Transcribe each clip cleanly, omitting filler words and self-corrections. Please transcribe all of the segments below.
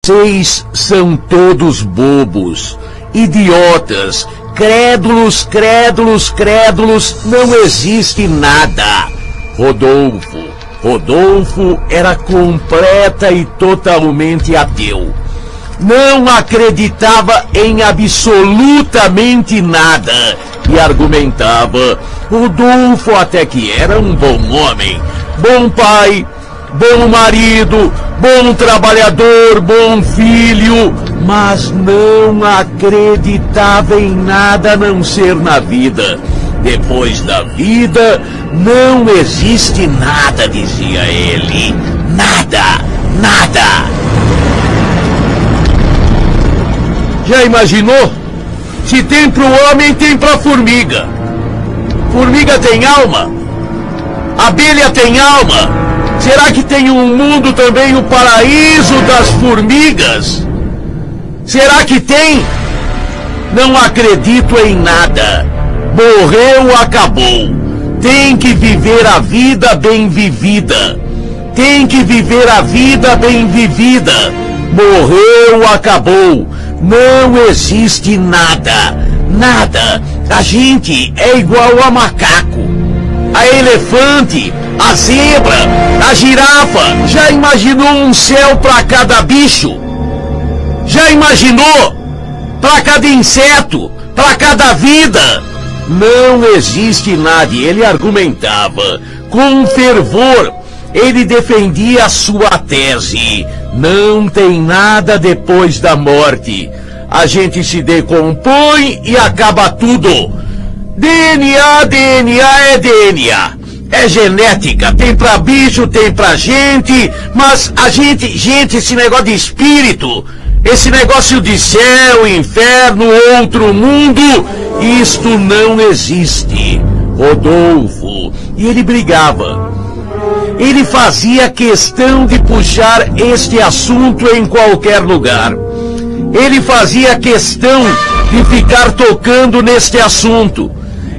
Vocês são todos bobos, idiotas, crédulos, crédulos, crédulos, não existe nada. Rodolfo era completa e totalmente ateu. Não acreditava em absolutamente nada e argumentava. Rodolfo até que era um bom homem, bom pai, bom marido, bom trabalhador, bom filho, mas não acreditava em nada a não ser na vida. Depois da vida não existe nada, dizia ele. Nada, nada. Já imaginou? Se tem pro homem, tem pra formiga. Formiga tem alma? Abelha tem alma? Será que tem um mundo também, o paraíso das formigas? Será que tem? Não acredito em nada. Morreu, acabou. Tem que viver a vida bem vivida. Tem que viver a vida bem vivida. Morreu, acabou. Não existe nada. Nada. A gente é igual a macaco, a elefante, a zebra, a girafa. Já imaginou um céu para cada bicho? Já imaginou? Para cada inseto, para cada vida? Não existe nada. E ele argumentava com fervor. Ele defendia a sua tese. Não tem nada depois da morte. A gente se decompõe e acaba tudo. DNA é DNA. É genética. Tem pra bicho, tem pra gente. Mas a gente, esse negócio de espírito, esse negócio de céu, inferno, outro mundo, isto não existe. Rodolfo. E ele brigava. Ele fazia questão de puxar este assunto em qualquer lugar. Ele fazia questão de ficar tocando neste assunto.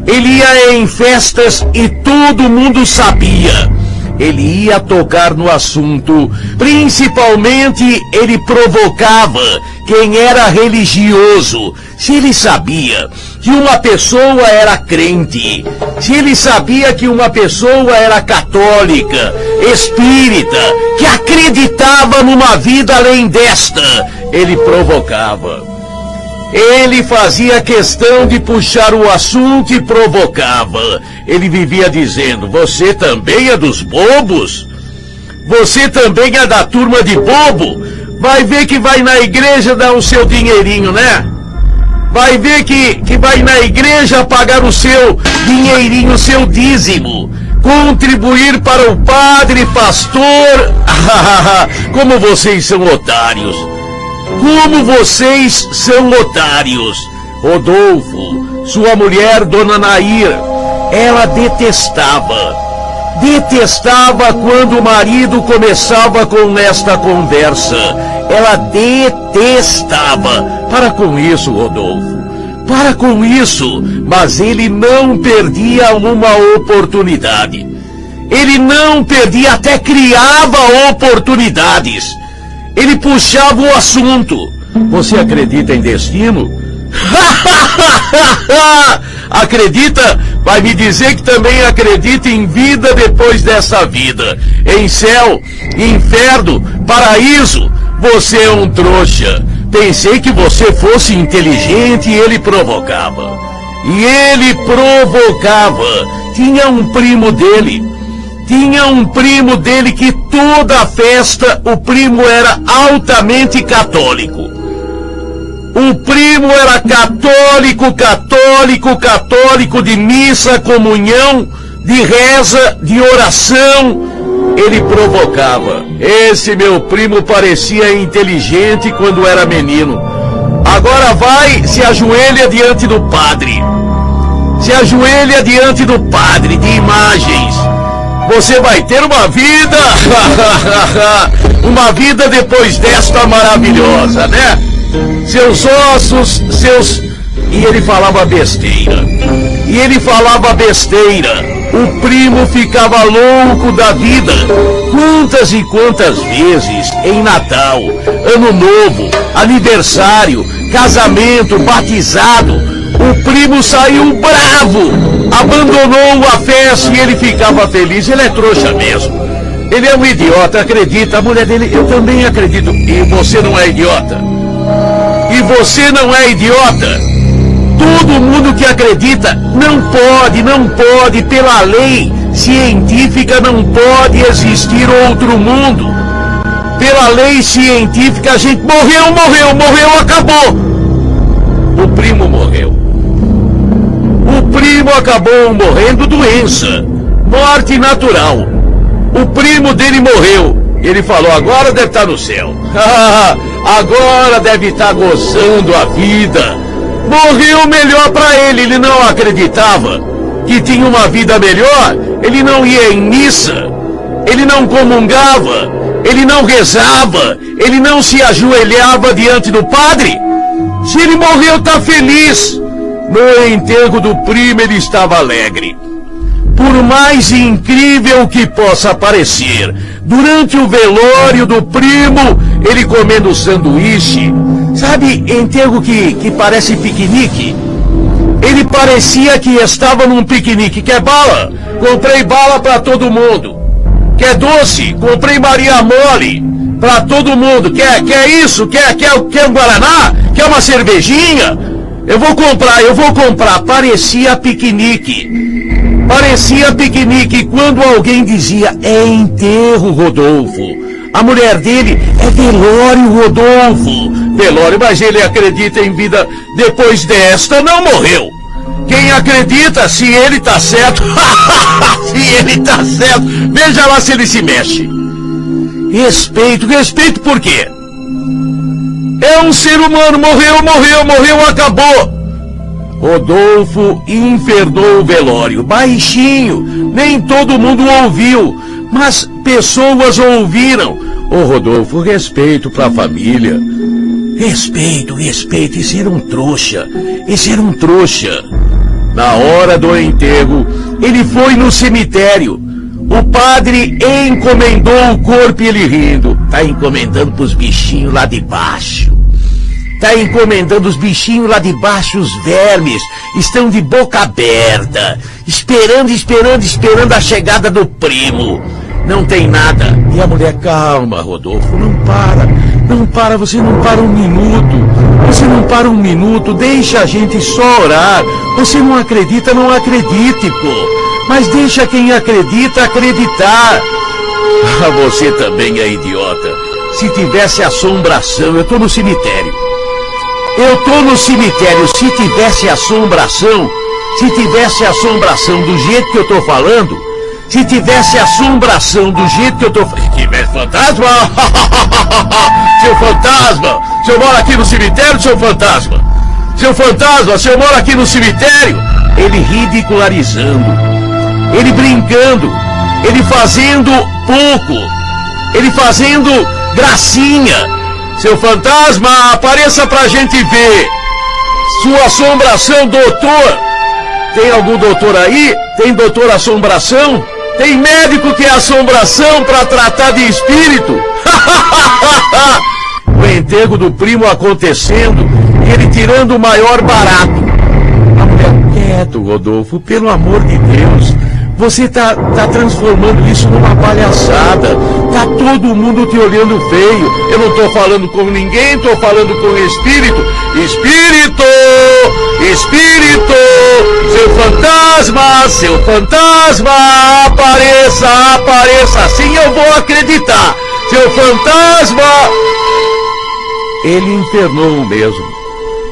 Ele ia em festas e todo mundo sabia. Ele ia tocar no assunto. Principalmente ele provocava quem era religioso. Se ele sabia que uma pessoa era crente, se ele sabia que uma pessoa era católica, espírita, que acreditava numa vida além desta, ele provocava. Ele fazia questão de puxar o assunto e provocava. Ele vivia dizendo: você também é dos bobos? Você também é da turma de bobo? Vai ver que vai na igreja dar o seu dinheirinho, né? Vai ver que vai na igreja pagar o seu dinheirinho, o seu dízimo. Contribuir para o padre, pastor. Como vocês são otários. Como vocês são otários. Rodolfo, sua mulher, Dona Nair, ela detestava quando o marido começava com esta conversa. Ela detestava. Para com isso, Rodolfo. Para com isso. Mas ele não perdia uma oportunidade. Ele não perdia, até criava oportunidades. Ele puxava o assunto. Você acredita em destino? Acredita? Vai me dizer que também acredita em vida depois dessa vida. Em céu, inferno, paraíso. Você é um trouxa. Pensei que você fosse inteligente. E ele provocava. E ele provocava. Tinha um primo dele que toda festa o primo era altamente católico. O primo era católico de missa, comunhão, de reza, de oração. Ele provocava. Esse meu primo parecia inteligente quando era menino. Agora vai, se ajoelha diante do padre. Se ajoelha diante do padre de imagens. Você vai ter uma vida, uma vida depois desta maravilhosa, né? Seus ossos, seus... E ele falava besteira. O primo ficava louco da vida. Quantas e quantas vezes em Natal, Ano Novo, aniversário, casamento, batizado, o primo saiu bravo, abandonou a festa e ele ficava feliz. Ele é trouxa mesmo. Ele é um idiota, acredita. A mulher dele, eu também acredito. E você não é idiota. E você não é idiota. Todo mundo que acredita não pode, pela lei científica não pode existir outro mundo. Pela lei científica a gente morreu, acabou. O primo morreu. O primo acabou morrendo doença, morte natural. O primo dele morreu. Ele falou, agora deve estar no céu. Agora deve estar gozando a vida. Morreu melhor para ele. Ele não acreditava que tinha uma vida melhor. Ele não ia em missa. Ele não comungava. Ele não rezava. Ele não se ajoelhava diante do padre. Se ele morreu, está feliz. No enterro do primo, ele estava alegre. Por mais incrível que possa parecer, durante o velório do primo, ele comendo sanduíche, sabe, enterro que parece piquenique? Ele parecia que estava num piquenique. Quer bala? Comprei bala para todo mundo. Quer doce? Comprei Maria Mole para todo mundo. Quer isso? Quer um Guaraná? Quer uma cervejinha? Eu vou comprar. Parecia piquenique. Parecia piquenique. Quando alguém dizia, é enterro, Rodolfo. A mulher dele, é velório, Rodolfo. Velório, mas ele acredita em vida depois desta, não morreu. Quem acredita, se ele tá certo, se ele tá certo, veja lá se ele se mexe. Respeito por quê? É um ser humano, morreu, acabou. Rodolfo infernou o velório, baixinho, nem todo mundo ouviu, mas pessoas ouviram. Ô Rodolfo, respeito pra família. Respeito, esse era um trouxa. Na hora do enterro, ele foi no cemitério. O padre encomendou o corpo e ele rindo. Tá encomendando pros bichinhos lá de baixo. Tá encomendando os bichinhos lá de baixo, os vermes, estão de boca aberta, esperando a chegada do primo. Não tem nada. E a mulher, calma, Rodolfo, não para, você não para um minuto, deixa a gente só orar. Você não acredita, não acredite, pô. Mas deixa quem acredita acreditar. Ah, você também é idiota. Se tivesse assombração, eu tô no cemitério. Se tivesse assombração do jeito que eu tô falando, se tivesse fantasma, seu fantasma, se eu moro aqui no cemitério, seu fantasma, se eu moro aqui no cemitério, ele ridicularizando, ele brincando, ele fazendo pouco, ele fazendo gracinha. Seu fantasma, apareça pra gente ver. Sua assombração, doutor. Tem algum doutor aí? Tem doutor assombração? Tem médico que é assombração pra tratar de espírito? O enterro do primo acontecendo e ele tirando o maior barato. A mulher, quieto, Rodolfo, pelo amor de Deus. Você tá transformando isso numa palhaçada. Tá todo mundo te olhando feio. Eu não tô falando com ninguém, tô falando com o espírito. Espírito, seu fantasma, apareça. Assim eu vou acreditar. Seu fantasma. Ele infernou mesmo.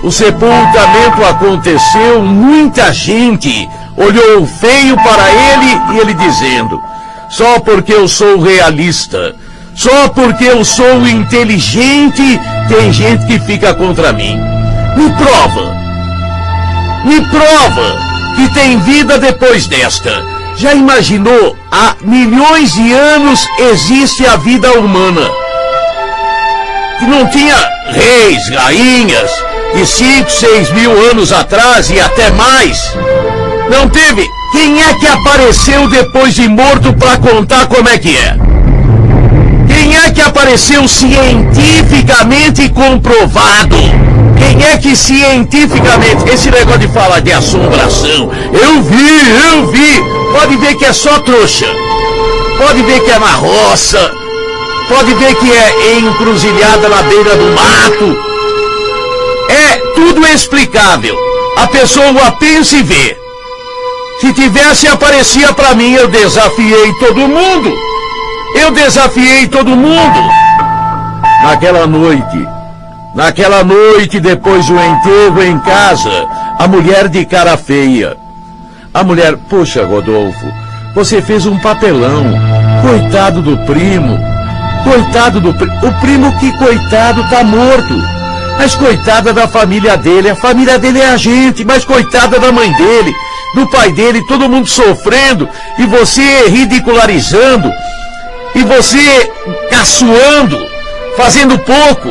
O sepultamento aconteceu, muita gente olhou feio para ele e ele dizendo, só porque eu sou realista, só porque eu sou inteligente, tem gente que fica contra mim. Me prova que tem vida depois desta. Já imaginou? Há milhões de anos existe a vida humana. Que não tinha reis, rainhas, de 5, 6 mil anos atrás e até mais. Não teve Quem é que apareceu depois de morto para contar como é que é? Quem é que apareceu cientificamente comprovado? Quem é que cientificamente... Esse negócio de falar de assombração, eu vi. Pode ver que é só trouxa. Pode ver que é na roça. Pode ver que é encruzilhada na beira do mato. É tudo explicável. A pessoa pensa e vê. Se tivesse, aparecia pra mim. Eu desafiei todo mundo. Naquela noite, depois do enterro em casa, a mulher de cara feia. A mulher, poxa, Rodolfo, você fez um papelão. Coitado do primo. O primo que, coitado, tá morto. Mas coitada da família dele. A família dele é a gente, mas coitada da mãe dele, do pai dele, todo mundo sofrendo, e você ridicularizando, e você caçoando, fazendo pouco.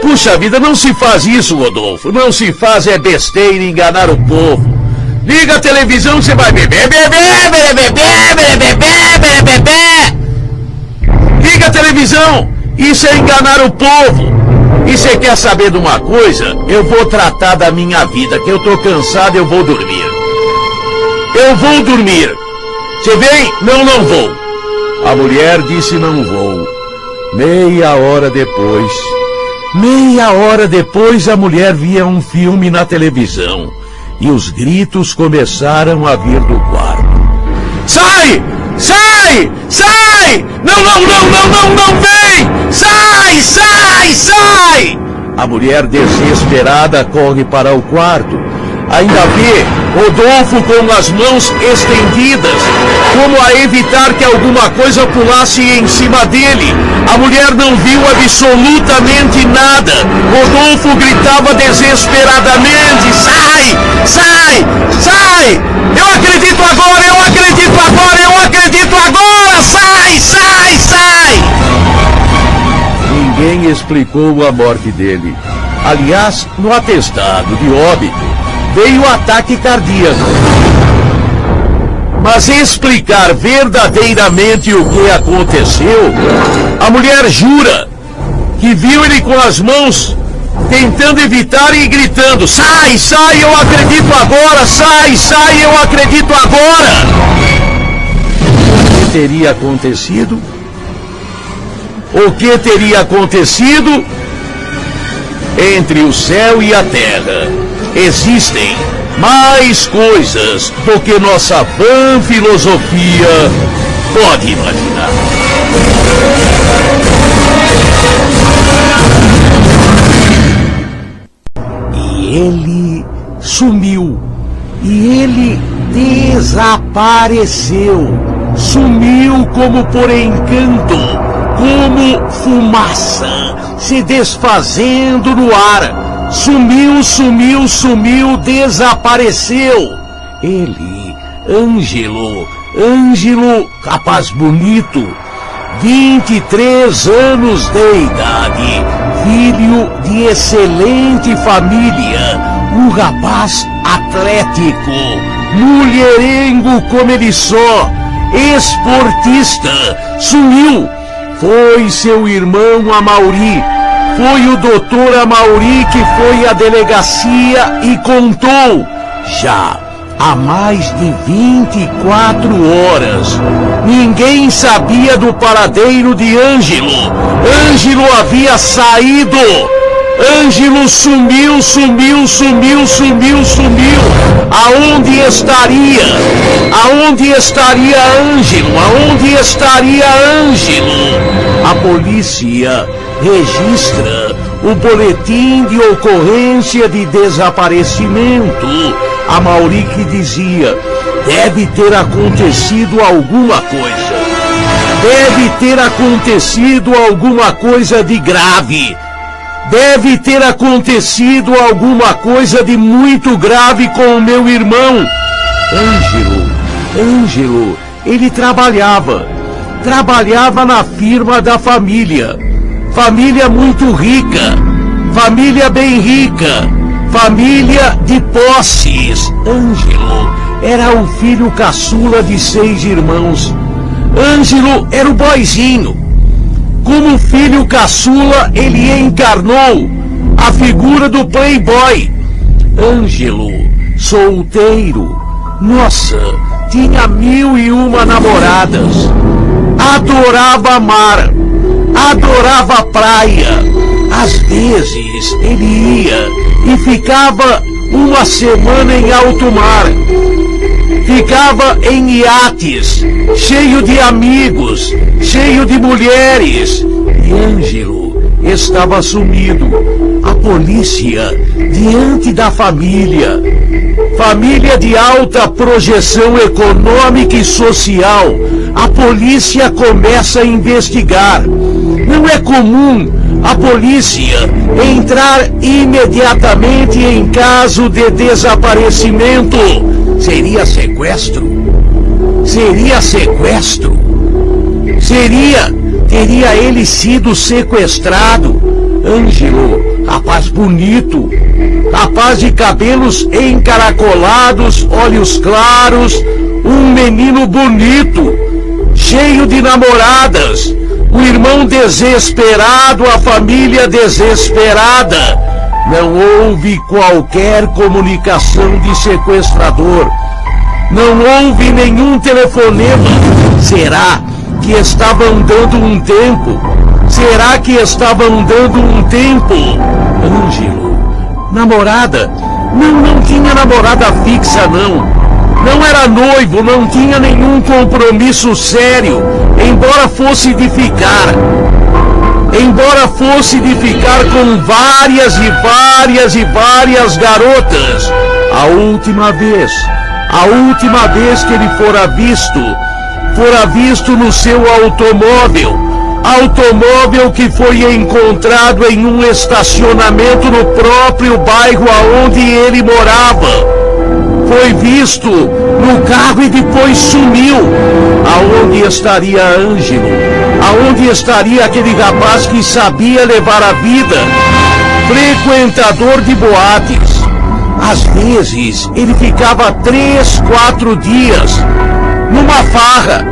Puxa vida, não se faz isso, Rodolfo. Não se faz, é besteira, enganar o povo. Liga a televisão, você vai beber. Liga a televisão, isso é enganar o povo. E você quer saber de uma coisa? Eu vou tratar da minha vida, que eu tô cansado, eu vou dormir. Você vem? Não vou. A mulher disse não vou. Meia hora depois a mulher via um filme na televisão. E os gritos começaram a vir do quarto. Sai! Não vem! Sai! A mulher desesperada corre para o quarto. Ainda vê Rodolfo com as mãos estendidas, como a evitar que alguma coisa pulasse em cima dele. A mulher não viu absolutamente nada. Rodolfo gritava desesperadamente: sai! Eu acredito agora! Sai! Ninguém explicou a morte dele. Aliás, no atestado de óbito veio ataque cardíaco. Mas explicar verdadeiramente o que aconteceu, a mulher jura que viu ele com as mãos tentando evitar e gritando: sai, eu acredito agora, sai, eu acredito agora. O que teria acontecido? Entre o céu e a terra existem mais coisas do que nossa vã filosofia pode imaginar. E ele sumiu. E ele desapareceu. Sumiu como por encanto, como fumaça se desfazendo no ar. Sumiu, desapareceu. Ele, Ângelo, rapaz bonito, 23 anos de idade, filho de excelente família, um rapaz atlético, mulherengo como ele só, esportista, sumiu. Foi seu irmão Amauri. Foi o doutor Amauri que foi à delegacia e contou. Já há mais de 24 horas, ninguém sabia do paradeiro de Ângelo. Ângelo havia saído. Ângelo sumiu. Aonde estaria? Aonde estaria Ângelo? A polícia registra o boletim de ocorrência de desaparecimento. A Mauri que dizia: deve ter acontecido alguma coisa. Deve ter acontecido alguma coisa de grave. Deve ter acontecido alguma coisa de muito grave com o meu irmão. Ângelo, ele trabalhava na firma da família. Família muito rica, família bem rica, família de posses. Ângelo era o filho caçula de 6 irmãos. Ângelo era o boizinho. Como filho caçula, ele encarnou a figura do playboy. Ângelo, solteiro, nossa, tinha 1001 namoradas. Adorava mar, adorava praia. Às vezes ele ia e ficava uma semana em alto mar. Ficava em iates, cheio de amigos, cheio de mulheres. E Ângelo estava sumido. A polícia, diante da família de alta projeção econômica e social, a polícia começa a investigar. Não é comum a polícia entrar imediatamente em caso de desaparecimento. Seria sequestro? Seria sequestro? Teria ele sido sequestrado? Ângelo, rapaz bonito, rapaz de cabelos encaracolados, olhos claros, um menino bonito, cheio de namoradas, o irmão desesperado, a família desesperada. Não houve qualquer comunicação de sequestrador. Não houve nenhum telefonema. Será que estava andando um tempo? Será que estava andando um tempo? Ângelo, namorada? Não tinha namorada fixa, não. Não era noivo, não tinha nenhum compromisso sério, embora fosse de ficar com várias e várias garotas. A última vez que ele fora visto no seu automóvel que foi encontrado em um estacionamento no próprio bairro aonde ele morava. Foi visto no carro e depois sumiu. Aonde estaria Ângelo? Aonde estaria aquele rapaz que sabia levar a vida? Frequentador de boates. Às vezes ele ficava 3, 4 dias numa farra.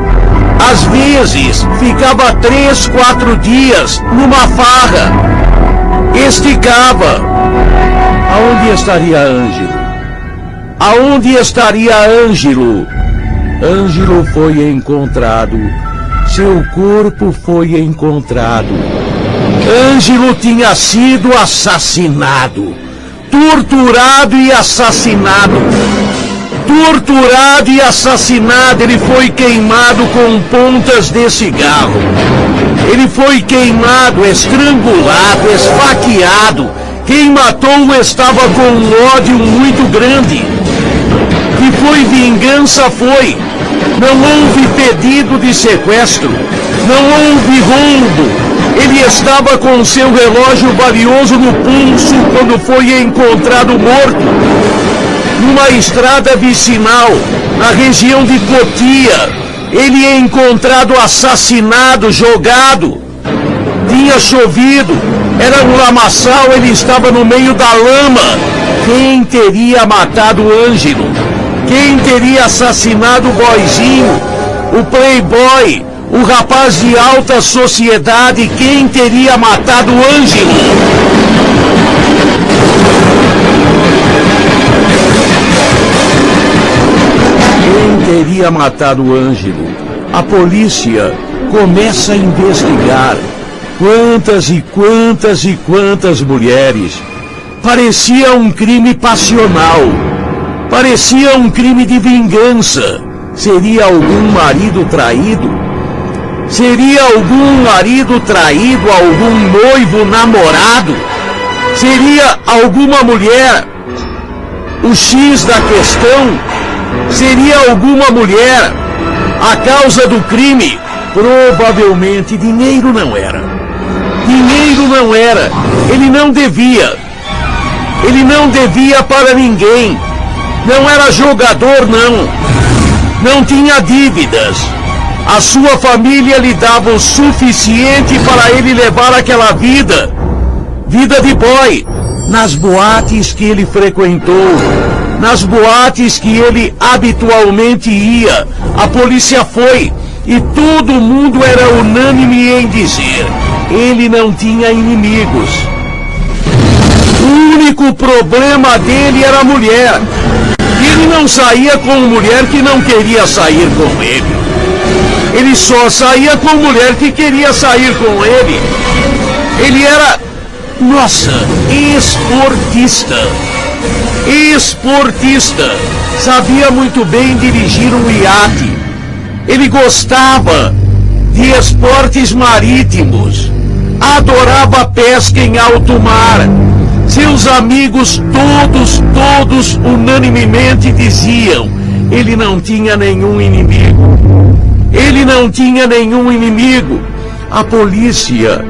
Às vezes ficava 3, 4 dias numa farra. Esticava. Aonde estaria Ângelo? Aonde estaria Ângelo? Ângelo foi encontrado. Seu corpo foi encontrado. Ângelo tinha sido assassinado. Torturado e assassinado. Torturado e assassinado. Ele foi queimado com pontas de cigarro. Ele foi queimado, estrangulado, esfaqueado. Quem matou estava com um ódio muito grande. Que foi vingança, foi. Não houve pedido de sequestro. Não houve roubo. Ele estava com seu relógio valioso no pulso quando foi encontrado morto. Numa estrada vicinal, na região de Cotia. Ele é encontrado assassinado, jogado. Tinha chovido. Era um lamaçal, ele estava no meio da lama. Quem teria matado Ângelo? Quem teria assassinado o boizinho? O playboy? O rapaz de alta sociedade? Quem teria matado Ângelo? Quem teria matado Ângelo? A polícia começa a investigar. Quantas e quantas e quantas mulheres. Parecia um crime passional. Parecia um crime de vingança. Seria algum marido traído? Seria algum marido traído, algum noivo namorado? Seria alguma mulher? O X da questão? Seria alguma mulher? A causa do crime? Provavelmente dinheiro não era. Dinheiro não era. Ele não devia. Ele não devia para ninguém. Não era jogador, não. Não tinha dívidas. A sua família lhe dava o suficiente para ele levar aquela vida. Vida de boy. Nas boates que ele frequentou. nas boates que ele habitualmente ia. A polícia foi e todo mundo era unânime em dizer: ele não tinha inimigos. O único problema dele era a mulher. Ele não saía com mulher que não queria sair com ele. Ele só saía com mulher que queria sair com ele. Ele era, esportista. Esportista. Sabia muito bem dirigir um iate. Ele gostava de esportes marítimos. Adorava pesca em alto mar. Seus amigos todos unanimemente diziam: ele não tinha nenhum inimigo. Ele não tinha nenhum inimigo. A polícia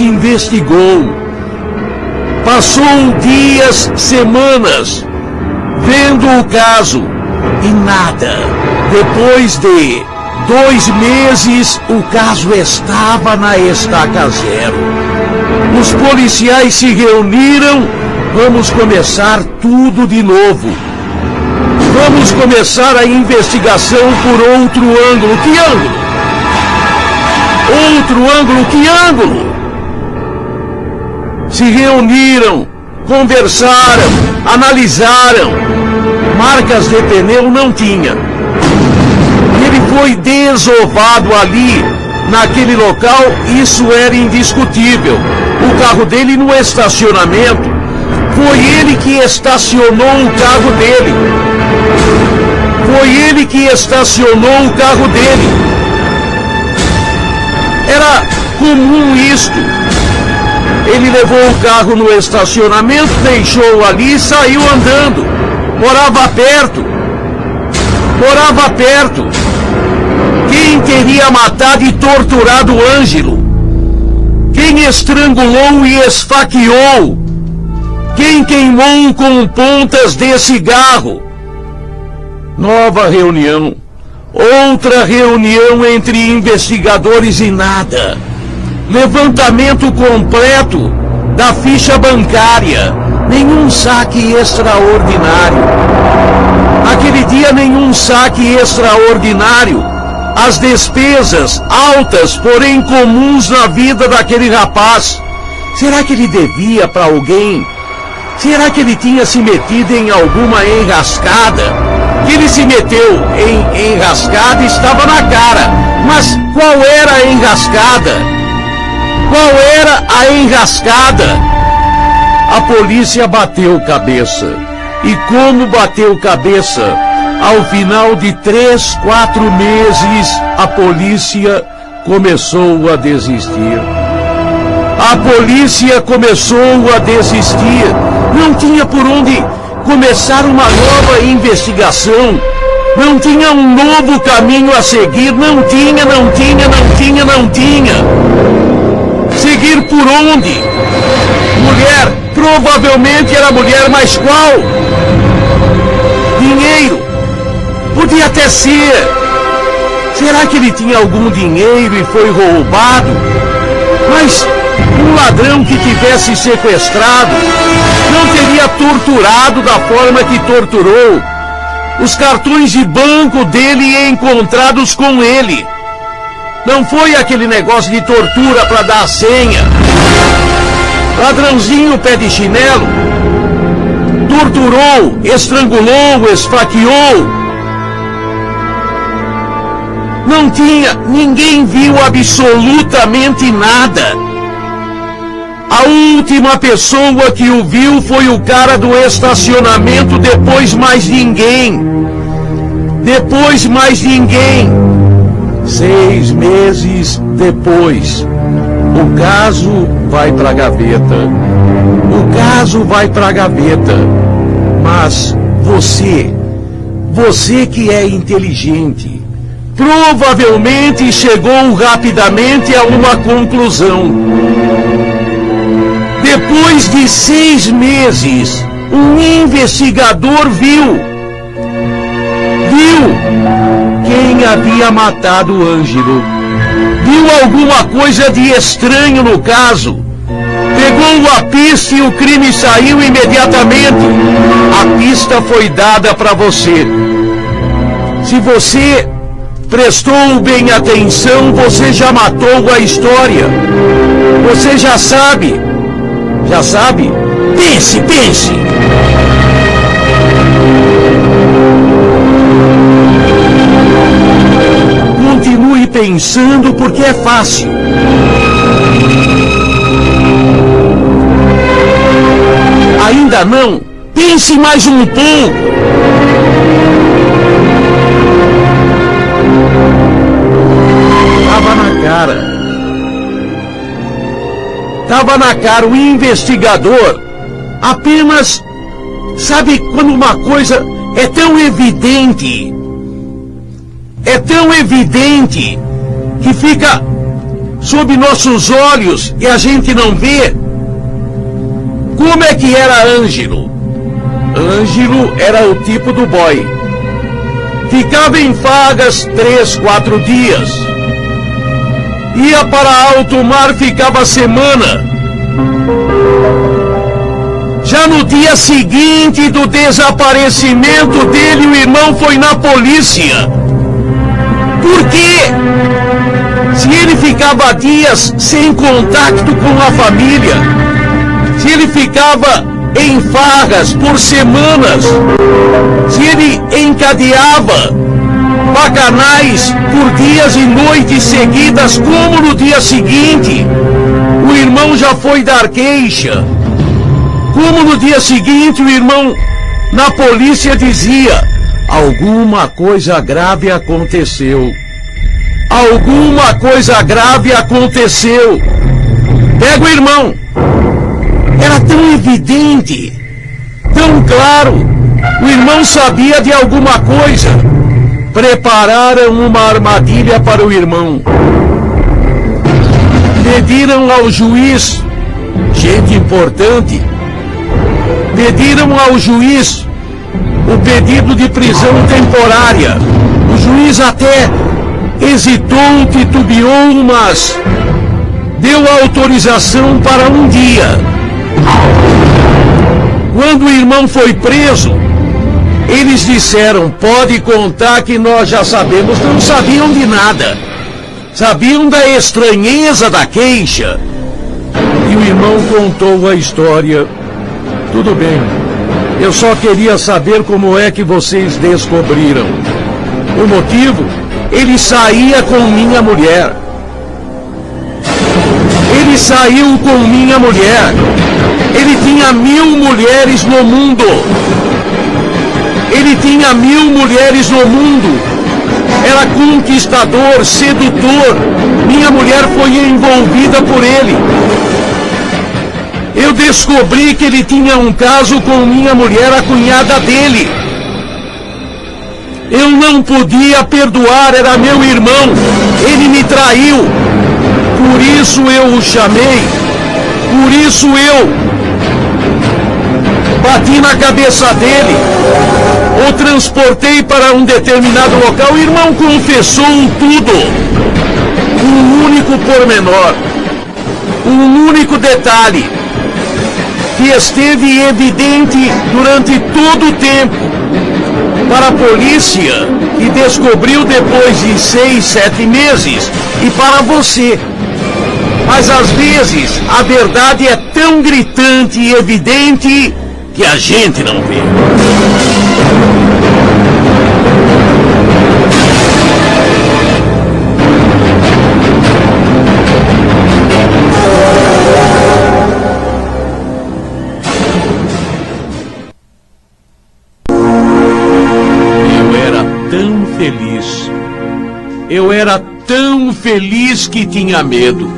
investigou. Passou dias, semanas, vendo o caso e nada. Depois de 2 meses, o caso estava na estaca zero. Os policiais se reuniram. Vamos começar tudo de novo. Vamos começar a investigação por outro ângulo. Que ângulo? Outro ângulo? Que ângulo? Se reuniram, conversaram, analisaram. Marcas de pneu não tinha. Ele foi desovado ali, naquele local, isso era indiscutível. O carro dele no estacionamento, foi ele que estacionou o carro dele. Foi ele que estacionou o carro dele. Era comum isto. Ele levou o carro no estacionamento, deixou ali e saiu andando. Morava perto. Morava perto. Quem teria matado e torturado o Ângelo? Quem estrangulou e esfaqueou? Quem queimou com pontas de cigarro? Nova reunião. Outra reunião entre investigadores e nada. Levantamento completo da ficha bancária. Nenhum saque extraordinário. Aquele dia, nenhum saque extraordinário. As despesas altas, porém comuns na vida daquele rapaz. Será que ele devia para alguém? Será que ele tinha se metido em alguma enrascada? Que ele se meteu em enrascada estava na cara. Mas qual era a enrascada? Qual era a enrascada? A polícia bateu cabeça. E como bateu cabeça? Ao final de 3, 4 meses, a polícia começou a desistir. A polícia começou a desistir. Não tinha por onde começar uma nova investigação. Não tinha um novo caminho a seguir. Não tinha. Seguir por onde? Mulher, provavelmente era mulher, mas qual? Dinheiro. Podia até ser. Será que ele tinha algum dinheiro e foi roubado? Mas um ladrão que tivesse sequestrado não teria torturado da forma que torturou. Os cartões de banco dele encontrados com ele. Não foi aquele negócio de tortura para dar a senha. Ladrãozinho pé de chinelo. Torturou, estrangulou, esfaqueou. Não tinha, ninguém viu absolutamente nada. A última pessoa que o viu foi o cara do estacionamento, depois mais ninguém. 6 meses depois, o caso vai para a gaveta. Mas você que é inteligente, provavelmente chegou rapidamente a uma conclusão. Depois de 6 meses, um investigador viu quem havia matado o Ângelo. Viu alguma coisa de estranho no caso. Pegou a pista e o crime saiu imediatamente. A pista foi dada para você. Se você prestou bem atenção, você já matou a história. Você já sabe. Já sabe? Pense, pense. Continue pensando porque é fácil. Ainda não? Pense mais um pouco. Tava na cara. Tava na cara. O investigador apenas... Sabe quando uma coisa é tão evidente... É tão evidente que fica sob nossos olhos e a gente não vê. Como é que era Ângelo? Ângelo era o tipo do boy. Ficava em vagas 3, 4 dias. Ia para alto mar, ficava semana. Já no dia seguinte do desaparecimento dele, o irmão foi na polícia. Por quê? Se ele ficava dias sem contato com a família, se ele ficava em farras por semanas, se ele encadeava bacanais por dias e noites seguidas, como no dia seguinte o irmão já foi dar queixa, como no dia seguinte o irmão na polícia dizia: alguma coisa grave aconteceu. Alguma coisa grave aconteceu. Pega o irmão. Era tão evidente, tão claro. O irmão sabia de alguma coisa. Prepararam uma armadilha para o irmão. Pediram ao juiz, gente importante, pediram ao juiz o pedido de prisão temporária. O juiz até hesitou, titubeou, mas deu autorização para um dia. Quando o irmão foi preso, eles disseram: pode contar que nós já sabemos. Não sabiam de nada. Sabiam da estranheza da queixa. E o irmão contou a história. Tudo bem. Eu só queria saber como é que vocês descobriram. O motivo? Ele saía com minha mulher. Ele saiu com minha mulher. Ele tinha 1000 mulheres no mundo. Ele tinha 1000 mulheres no mundo. Era conquistador, sedutor. Minha mulher foi envolvida por ele. Eu descobri que ele tinha um caso com minha mulher, a cunhada dele. Eu não podia perdoar, era meu irmão. Ele me traiu. Por isso eu o chamei. Por isso eu bati na cabeça dele. O transportei para um determinado local. O irmão confessou tudo. Um único pormenor. Um único detalhe que esteve evidente durante todo o tempo para a polícia, que descobriu depois de 6, 7 meses, e para você. Mas às vezes a verdade é tão gritante e evidente que a gente não vê. Eu era tão feliz que tinha medo.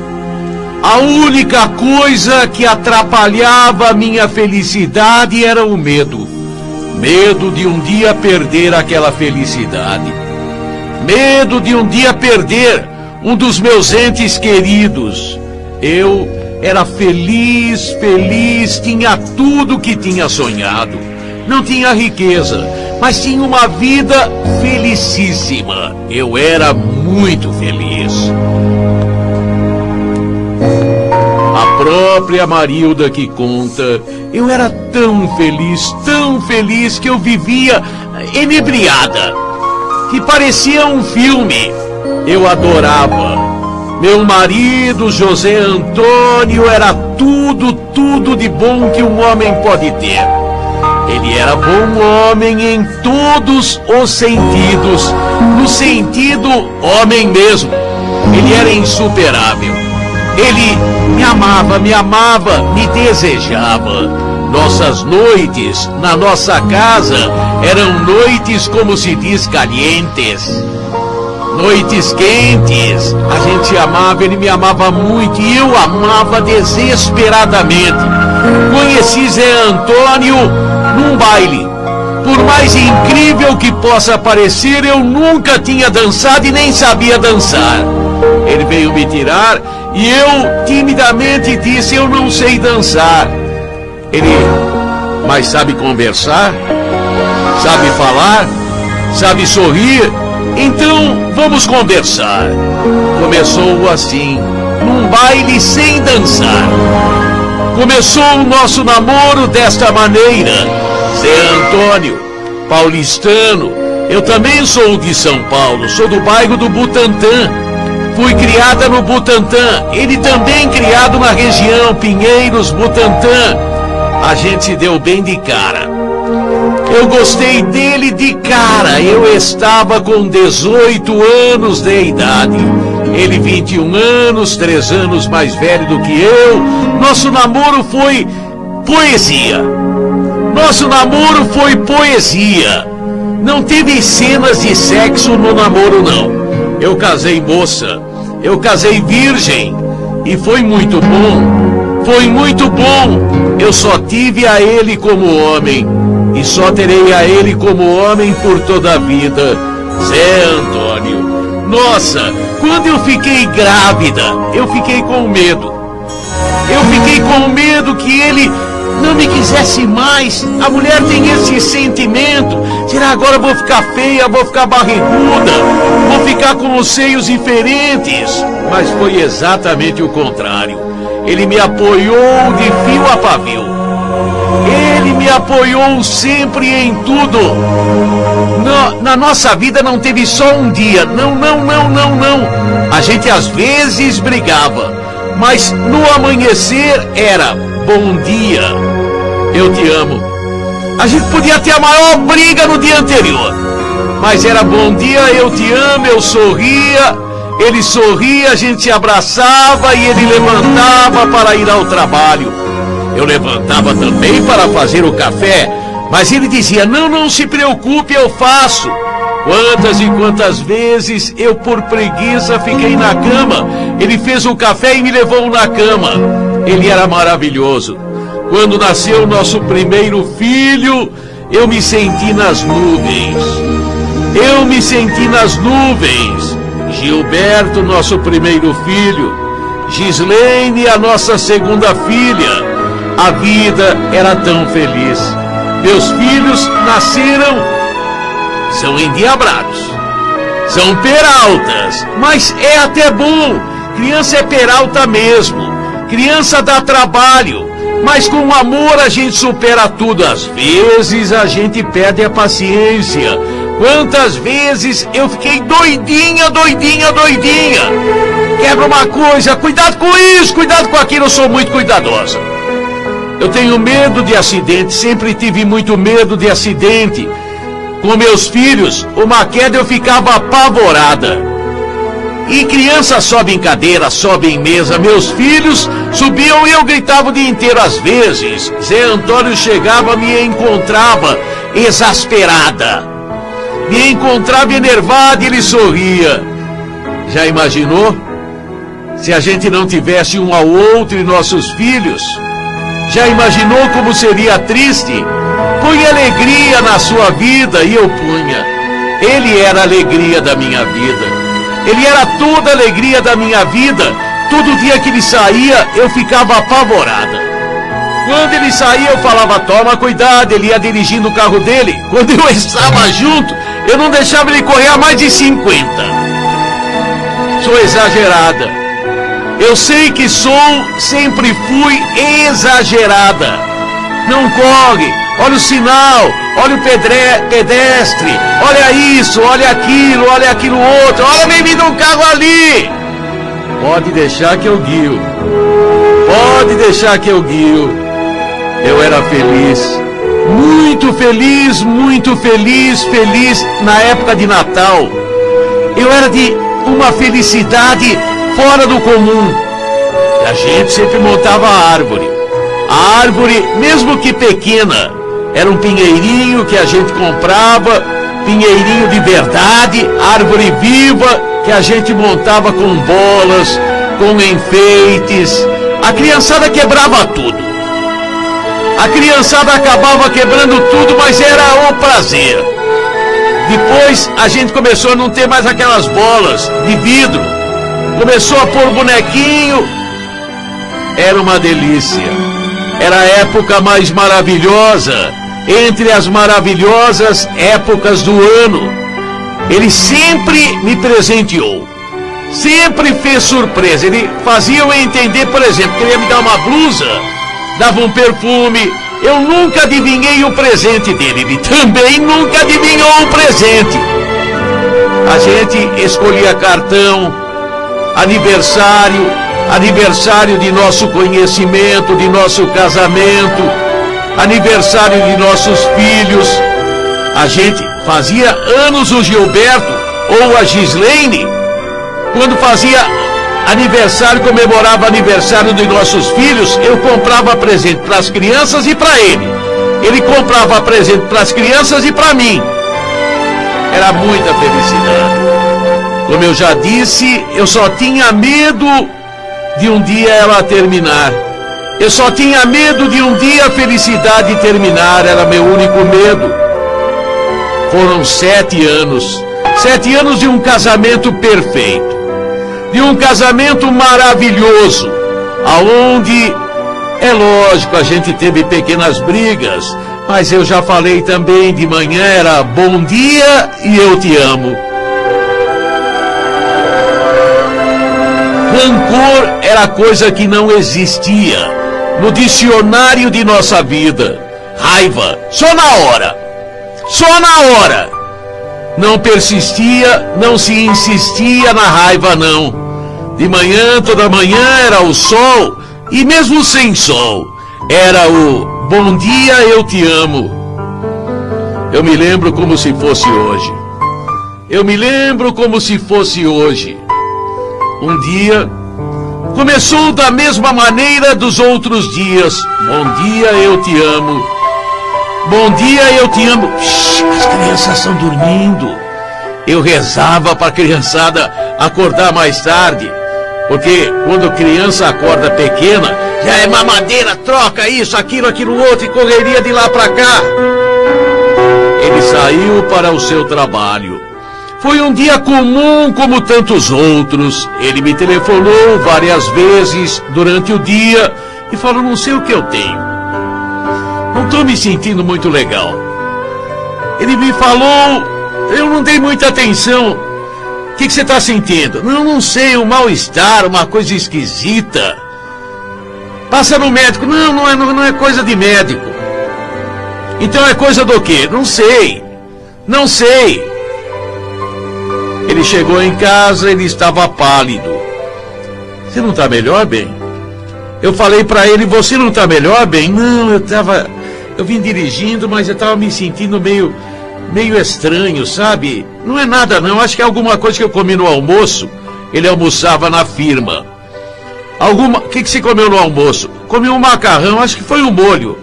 A única coisa que atrapalhava a minha felicidade era o medo. Medo de um dia perder aquela felicidade. Medo de um dia perder um dos meus entes queridos. Eu era feliz, tinha tudo que tinha sonhado. Não tinha riqueza, mas tinha uma vida felicíssima. Eu era muito feliz. própria Marilda que conta, eu era tão feliz que eu vivia inebriada, que parecia um filme. Eu adorava. Meu marido, José Antônio, era tudo de bom que um homem pode ter. Ele era bom homem em todos os sentidos, no sentido homem mesmo. Ele era insuperável. Ele me amava, me desejava. Nossas noites na nossa casa eram noites, como se diz, calientes. Noites quentes. A gente se amava, ele me amava muito e eu amava desesperadamente. Conheci Zé Antônio num baile. Por mais incrível que possa parecer, eu nunca tinha dançado e nem sabia dançar. Ele veio me tirar e eu timidamente disse: eu não sei dançar. Ele, mas sabe conversar? Sabe falar? Sabe sorrir? Então vamos conversar. Começou assim, num baile sem dançar. Começou o nosso namoro desta maneira. Zé Antônio, paulistano, eu também sou de São Paulo, sou do bairro do Butantã. Fui criada no Butantã, ele também criado na região, Pinheiros, Butantã. A gente se deu bem de cara. Eu gostei dele de cara. Eu estava com 18 anos de idade. Ele 21 anos, 3 anos mais velho do que eu. Nosso namoro foi poesia. Nosso namoro foi poesia. Não teve cenas de sexo no namoro, não. Eu casei moça. Eu casei virgem. E foi muito bom. Foi muito bom. Eu só tive a ele como homem. E só terei a ele como homem por toda a vida. Zé Antônio. Nossa, quando eu fiquei grávida, eu fiquei com medo. Eu fiquei com medo que ele não me quisesse mais. A mulher tem esse sentimento. Será agora eu vou ficar feia, vou ficar barriguda, vou ficar com os seios diferentes? Mas foi exatamente o contrário. Ele me apoiou de fio a pavio. Ele me apoiou sempre em tudo. Na nossa vida não teve só um dia. Não. A gente às vezes brigava, mas no amanhecer era bom dia, eu te amo. A gente podia ter a maior briga no dia anterior, mas era bom dia, eu te amo, eu sorria, ele sorria, a gente se abraçava e ele levantava para ir ao trabalho. Eu levantava também para fazer o café, mas ele dizia: não se preocupe, eu faço. Quantas e quantas vezes eu, por preguiça, fiquei na cama. Ele fez o café e me levou na cama. Ele era maravilhoso. Quando nasceu o nosso primeiro filho, eu me senti nas nuvens. Eu me senti nas nuvens. Gilberto, nosso primeiro filho. Gislaine, a nossa segunda filha. A vida era tão feliz. Meus filhos nasceram, são endiabrados, são peraltas, mas é até bom. Criança é peralta mesmo. Criança dá trabalho, mas com amor a gente supera tudo. Às vezes a gente perde a paciência. Quantas vezes eu fiquei doidinha. Quebra uma coisa, cuidado com isso, cuidado com aquilo, eu sou muito cuidadosa. Eu tenho medo de acidente, sempre tive muito medo de acidente. Com meus filhos, uma queda eu ficava apavorada. E criança sobe em cadeira, sobe em mesa. Meus filhos subiam e eu gritava o dia inteiro. Às vezes, Zé Antônio chegava, me encontrava exasperada. Me encontrava enervada e ele sorria. Já imaginou? Se a gente não tivesse um ao outro e nossos filhos? Já imaginou como seria triste? Põe alegria na sua vida, e eu punha. Ele era a alegria da minha vida. Ele era toda a alegria da minha vida. Todo dia que ele saía, eu ficava apavorada. Quando ele saía, eu falava: toma cuidado, ele ia dirigindo o carro dele. Quando eu estava junto, eu não deixava ele correr a mais de 50. Sou exagerada. Eu sei que sempre fui exagerada. Não corre, olha o sinal, olha o pedestre, olha isso, olha aquilo outro, olha vem vindo um carro ali. Pode deixar que eu guio. Pode deixar que eu guio. Eu era feliz. Muito feliz na época de Natal. Eu era de uma felicidade fora do comum. A gente sempre montava a árvore. A árvore, mesmo que pequena, era um pinheirinho que a gente comprava, pinheirinho de verdade, árvore viva, que a gente montava com bolas, com enfeites. A criançada quebrava tudo. A criançada acabava quebrando tudo, mas era o prazer. Depois a gente começou a não ter mais aquelas bolas de vidro. Começou a pôr bonequinho. Era uma delícia. Era a época mais maravilhosa, entre as maravilhosas épocas do ano. Ele sempre me presenteou. Sempre fez surpresa. Ele fazia eu entender, por exemplo, que ele ia me dar uma blusa, dava um perfume. Eu nunca adivinhei o presente dele. Ele também nunca adivinhou o presente. A gente escolhia cartão, aniversário de nosso conhecimento, de nosso casamento, aniversário de nossos filhos. A gente fazia anos o Gilberto ou a Gislaine. Quando fazia aniversário, comemorava aniversário dos nossos filhos, eu comprava presente para as crianças e para ele. Ele comprava presente para as crianças e para mim. Era muita felicidade. Como eu já disse, eu só tinha medo de um dia ela terminar. Eu só tinha medo de um dia a felicidade terminar. Era meu único medo. Foram 7 anos. 7 anos de um casamento perfeito. De um casamento maravilhoso, aonde, é lógico, a gente teve pequenas brigas, mas eu já falei também, de manhã era bom dia e eu te amo. Rancor era coisa que não existia no dicionário de nossa vida. Raiva, só na hora. Não persistia, não se insistia na raiva, não. De manhã, toda manhã era o sol, e mesmo sem sol, era o bom dia, eu te amo. Eu me lembro como se fosse hoje. Um dia, começou da mesma maneira dos outros dias. Bom dia, eu te amo. Bom dia, eu te amo. Shhh, as crianças estão dormindo. Eu rezava para a criançada acordar mais tarde. Porque quando a criança acorda pequena, já é mamadeira, troca isso, aquilo outro, e correria de lá para cá. Ele saiu para o seu trabalho. Foi um dia comum como tantos outros. Ele me telefonou várias vezes durante o dia e falou, não sei o que eu tenho. Não estou me sentindo muito legal. Ele me falou, eu não dei muita atenção. O que você está sentindo? Não sei, um mal-estar, uma coisa esquisita. Passa no médico. Não é coisa de médico. Então é coisa do quê? Não sei. Ele chegou em casa, ele estava pálido. Você não está melhor, bem? Eu falei para ele, você não está melhor, bem? Não, eu vim dirigindo, mas eu estava me sentindo meio estranho, sabe? Não é nada não, acho que é alguma coisa que eu comi no almoço. Ele almoçava na firma. O que você comeu no almoço? Comi um macarrão, acho que foi um molho.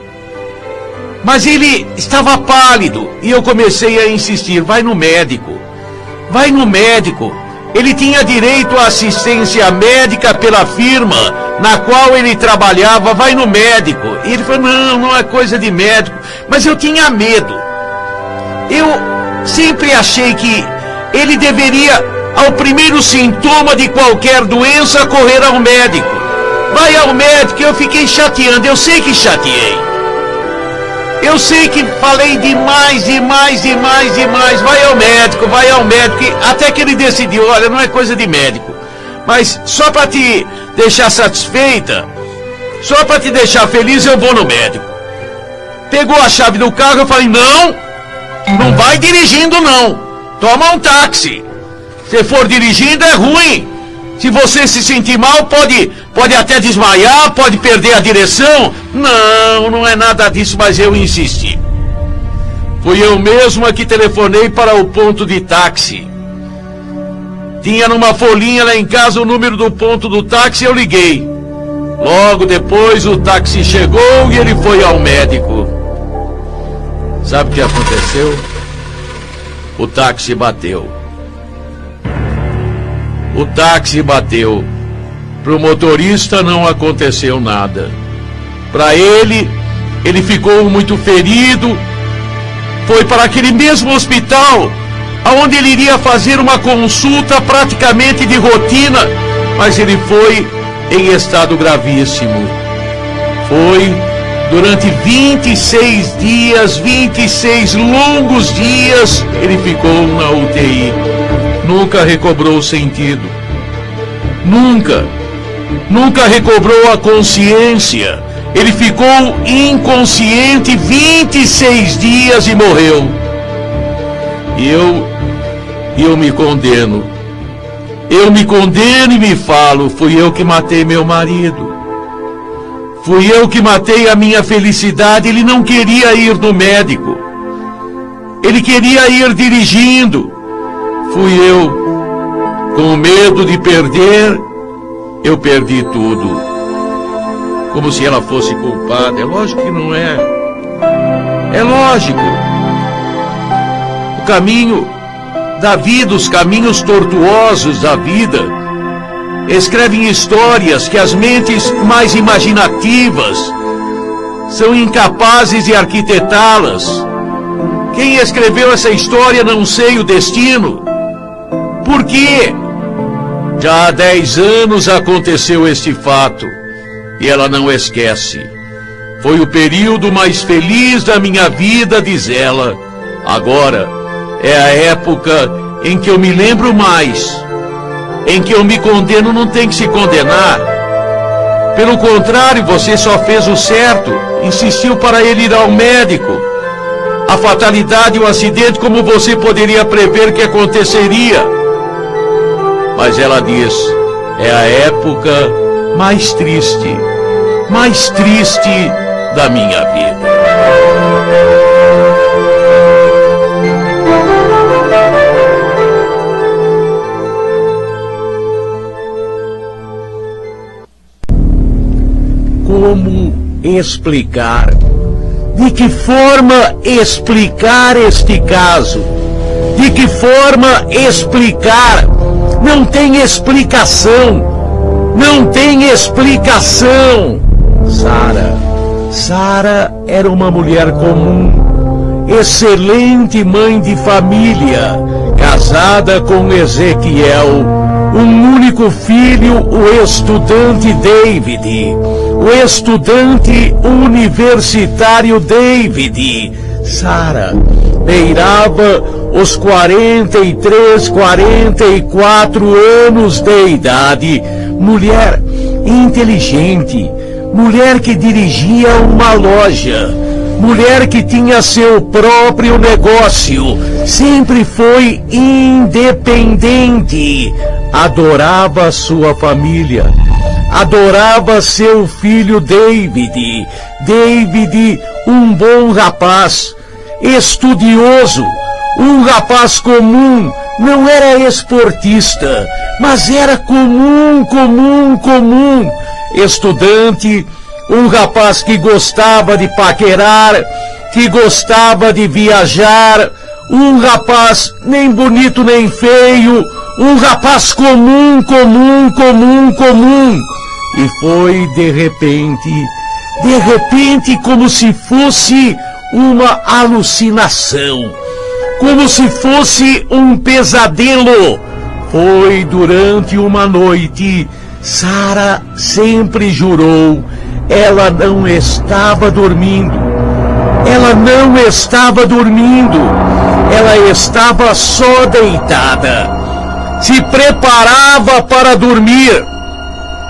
Mas ele estava pálido e eu comecei a insistir, vai no médico. Ele tinha direito à assistência médica pela firma na qual ele trabalhava, vai no médico. E ele falou, não é coisa de médico. Mas eu tinha medo. Eu sempre achei que ele deveria, ao primeiro sintoma de qualquer doença, correr ao médico. Vai ao médico. Eu fiquei chateando, eu sei que chateei. Eu sei que falei demais. Vai ao médico. Até que ele decidiu, olha, não é coisa de médico. Mas só para te deixar satisfeita, só para te deixar feliz, eu vou no médico. Pegou a chave do carro, eu falei, não vai dirigindo não. Toma um táxi. Se for dirigindo é ruim. Se você se sentir mal, pode até desmaiar, pode perder a direção. Não é nada disso, mas eu insisti. Fui eu mesma que telefonei para o ponto de táxi. Tinha numa folhinha lá em casa o número do ponto do táxi e eu liguei. Logo depois o táxi chegou e ele foi ao médico. Sabe o que aconteceu? O táxi bateu. O táxi bateu. Pro motorista não aconteceu nada. Para ele ficou muito ferido. Foi para aquele mesmo hospital, aonde ele iria fazer uma consulta praticamente de rotina, mas ele foi em estado gravíssimo. Foi durante 26 dias, 26 longos dias, ele ficou na UTI. Nunca recobrou o sentido. Nunca recobrou a consciência. Ele ficou inconsciente 26 dias e morreu. E eu me condeno. Eu me condeno e me falo, fui eu que matei meu marido. Fui eu que matei a minha felicidade. Ele não queria ir no médico. Ele queria ir dirigindo. Fui eu. Com medo de perder, eu perdi tudo. Como se ela fosse culpada. É lógico que não é. É lógico. O caminho da vida, os caminhos tortuosos da vida, escrevem histórias que as mentes mais imaginativas são incapazes de arquitetá-las. Quem escreveu essa história não sei o destino. Por quê? Já há 10 anos aconteceu este fato. E ela não esquece. Foi o período mais feliz da minha vida, diz ela. Agora é a época em que eu me lembro mais. Em que eu me condeno, não tem que se condenar. Pelo contrário, você só fez o certo. Insistiu para ele ir ao médico. A fatalidade e o acidente, como você poderia prever que aconteceria? Mas ela diz, é a época mais triste da minha vida. Como explicar? De que forma explicar este caso? De que forma explicar? Não tem explicação. Não tem explicação. Sara era uma mulher comum, excelente mãe de família, casada com Ezequiel, um único filho, o estudante David, o estudante universitário David. Sara beirava os 43, 44 anos de idade, mulher inteligente, mulher que dirigia uma loja, mulher que tinha seu próprio negócio, sempre foi independente, adorava sua família, adorava seu filho David. David, um bom rapaz, estudioso, um rapaz comum, não era esportista, mas era comum, estudante, um rapaz que gostava de paquerar, que gostava de viajar, um rapaz nem bonito nem feio, um rapaz comum. E foi de repente como se fosse uma alucinação, como se fosse um pesadelo. Foi durante uma noite. Sara sempre jurou, ela não estava dormindo. Ela não estava dormindo. Ela estava só deitada. se preparava para dormir.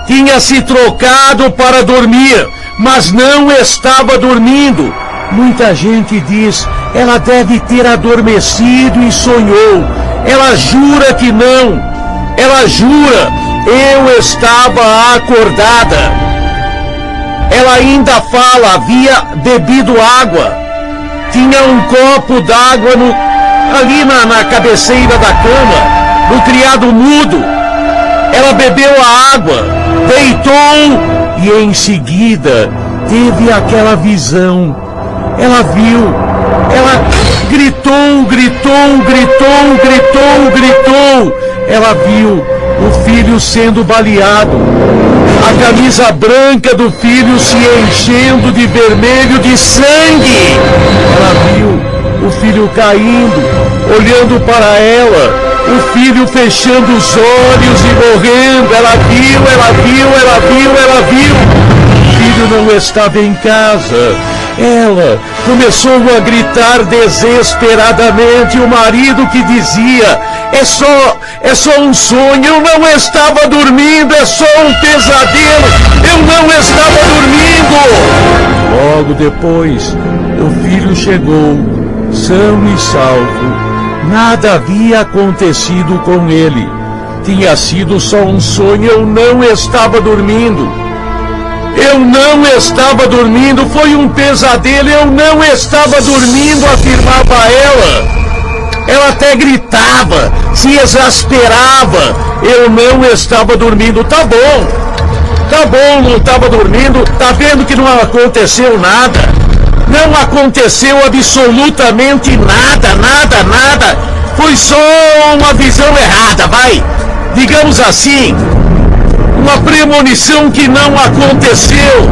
Tinha se trocado para dormir, mas não estava dormindo. Muita gente diz, ela deve ter adormecido e sonhou. Ela jura que não. Ela jura, eu estava acordada. Ela ainda fala, havia bebido água. Tinha um copo d'água ali na cabeceira da cama, no criado mudo. Ela bebeu a água, deitou e em seguida teve aquela visão. Ela viu, ela gritou, gritou, gritou, gritou, gritou. Ela viu o filho sendo baleado, a camisa branca do filho se enchendo de vermelho de sangue. Ela viu o filho caindo, olhando para ela, o filho fechando os olhos e morrendo. Ela viu, ela viu, ela viu, ela viu. O filho não estava em casa. Ela começou a gritar desesperadamente. O marido que dizia, é só um sonho, eu não estava dormindo, é só um pesadelo, eu não estava dormindo. Logo depois, o filho chegou, são e salvo. Nada havia acontecido com ele. Tinha sido só um sonho, eu não estava dormindo. Eu não estava dormindo, foi um pesadelo, eu não estava dormindo, afirmava ela. Ela até gritava, se exasperava, eu não estava dormindo. Tá bom, não estava dormindo, tá vendo que não aconteceu nada. Não aconteceu absolutamente nada, nada, nada. Foi só uma visão errada, vai. Digamos assim, uma premonição que não aconteceu.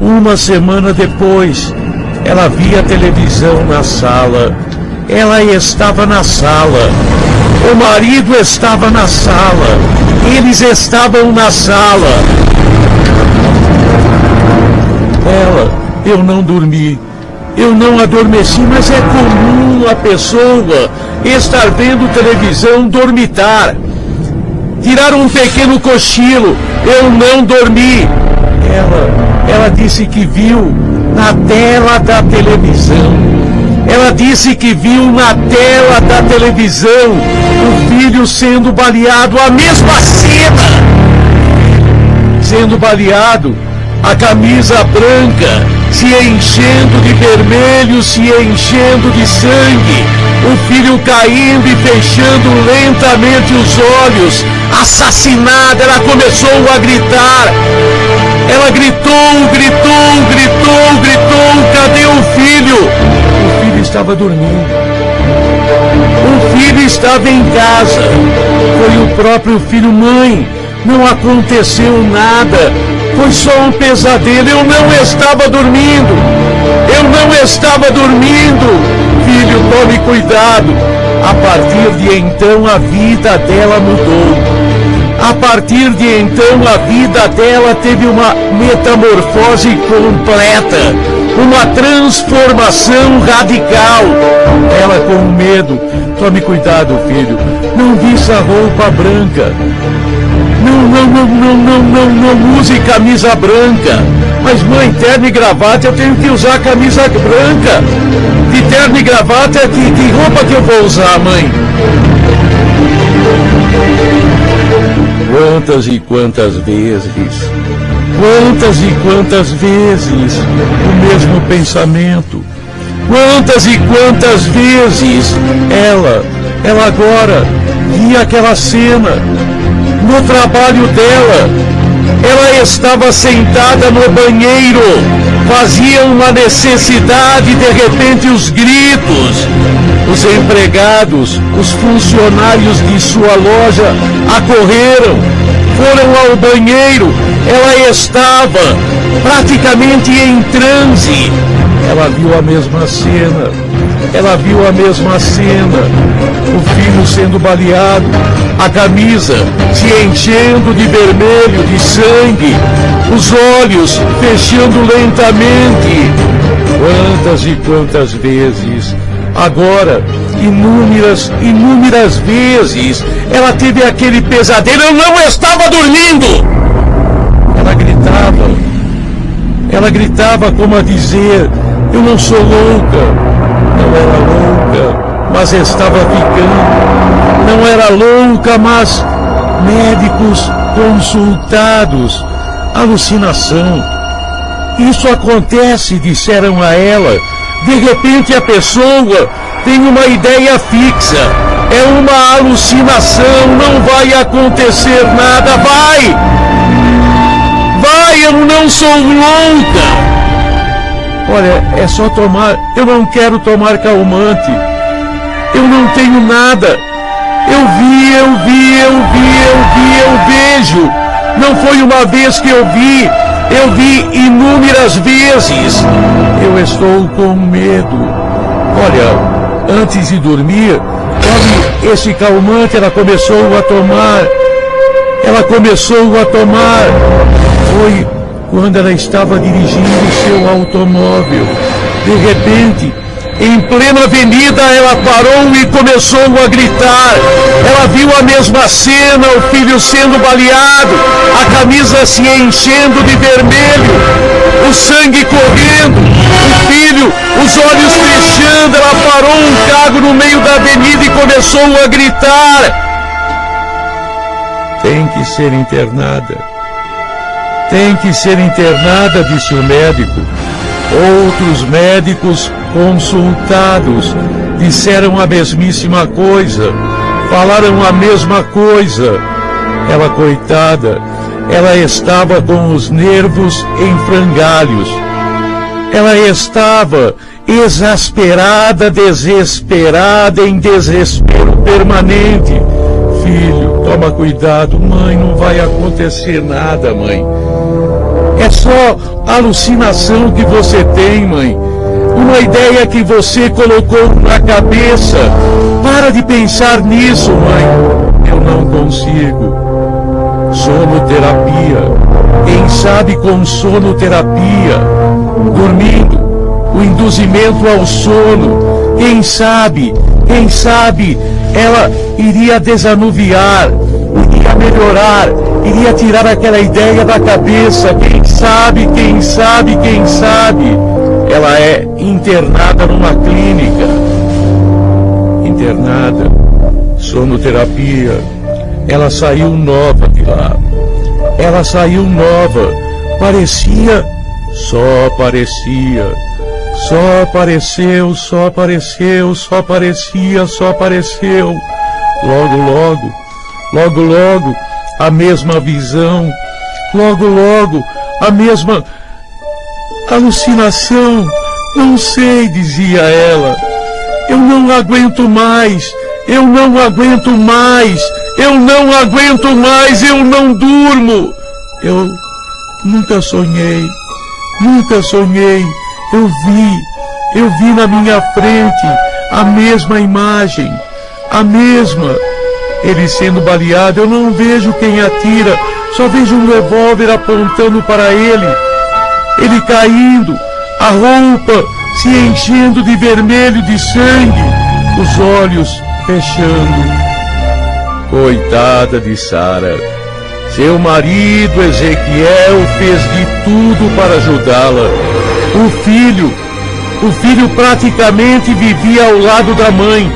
Uma semana depois, ela via a televisão na sala. Ela estava na sala. O marido estava na sala. Eles estavam na sala. Eu não dormi. Eu não adormeci, mas é comum a pessoa estar vendo televisão dormitar. Tirar um pequeno cochilo. Eu não dormi. Ela disse que viu na tela da televisão. Ela disse que viu na tela da televisão o filho sendo baleado, a mesma cena. Sendo baleado, a camisa branca se enchendo de vermelho, se enchendo de sangue, o filho caindo e fechando lentamente os olhos, assassinada. Ela começou a gritar. Ela gritou, gritou, gritou, gritou, cadê o filho? O filho estava dormindo. O filho estava em casa. Foi o próprio filho. Mãe, não aconteceu nada. Foi só um pesadelo. Eu não estava dormindo. Eu não estava dormindo. Filho, tome cuidado. A partir de então, a vida dela mudou. A partir de então, a vida dela teve uma metamorfose completa, uma transformação radical. Ela com medo, tome cuidado, filho, não vista a roupa branca. Não use camisa branca. Mas mãe, terno e gravata, eu tenho que usar camisa branca. De terno e gravata, que roupa que eu vou usar, mãe? Quantas e quantas vezes o mesmo pensamento. Quantas e quantas vezes ela agora via aquela cena no trabalho dela. Ela estava sentada no banheiro, fazia uma necessidade, de repente os gritos. Os empregados, os funcionários de sua loja acorreram, foram ao banheiro. Ela estava praticamente em transe. Ela viu a mesma cena. Ela viu a mesma cena. O filho sendo baleado, a camisa se enchendo de vermelho, de sangue, os olhos fechando lentamente. Quantas e quantas vezes Agora, inúmeras vezes, ela teve aquele pesadelo. Eu não estava dormindo! Ela gritava como a dizer: eu não sou louca. Não era louca, mas estava ficando. Não era louca, mas médicos consultados. Alucinação. Isso acontece, disseram a ela. De repente a pessoa tem uma ideia fixa. É uma alucinação, não vai acontecer nada. Vai, eu não sou louca. Olha, é só tomar. Eu não quero tomar calmante. Eu não tenho nada. Eu vejo. Não foi uma vez que eu vi inúmeras vezes. Eu estou com medo. Olha, antes de dormir, tome esse calmante. Ela começou a tomar. Foi quando ela estava dirigindo seu automóvel. De repente, em plena avenida, ela parou e começou a gritar. Ela viu a mesma cena, o filho sendo baleado, a camisa se enchendo de vermelho, o sangue correndo, o filho, os olhos fechando. Ela parou um carro no meio da avenida e começou a gritar. Tem que ser internada. Tem que ser internada, disse o médico. Outros médicos consultados disseram a mesmíssima coisa, falaram a mesma coisa. Ela, coitada, ela estava com os nervos em frangalhos. Ela estava exasperada, desesperada, em desespero permanente. Filho, toma cuidado. Mãe, não vai acontecer nada, mãe. É só alucinação que você tem, mãe. Uma ideia que você colocou na cabeça. Para de pensar nisso, mãe. Eu não consigo. Sonoterapia. Quem sabe com sonoterapia, dormindo, o induzimento ao sono, quem sabe, ela iria desanuviar, iria melhorar, iria tirar aquela ideia da cabeça. Quem sabe, ela é internada numa clínica. Internada, sonoterapia. Ela saiu nova de lá. Ela saiu nova. Parecia, só parecia. Só apareceu. Logo, a mesma visão. Logo, a mesma alucinação. Não sei, dizia ela. Eu não aguento mais. Eu não durmo. Eu nunca sonhei. Eu vi na minha frente a mesma imagem, ele sendo baleado. Eu não vejo quem atira, só vejo um revólver apontando para ele caindo, a roupa se enchendo de vermelho, de sangue, os olhos fechando. Coitada de Sara. Seu marido Ezequiel fez de tudo para ajudá-la. O filho praticamente vivia ao lado da mãe.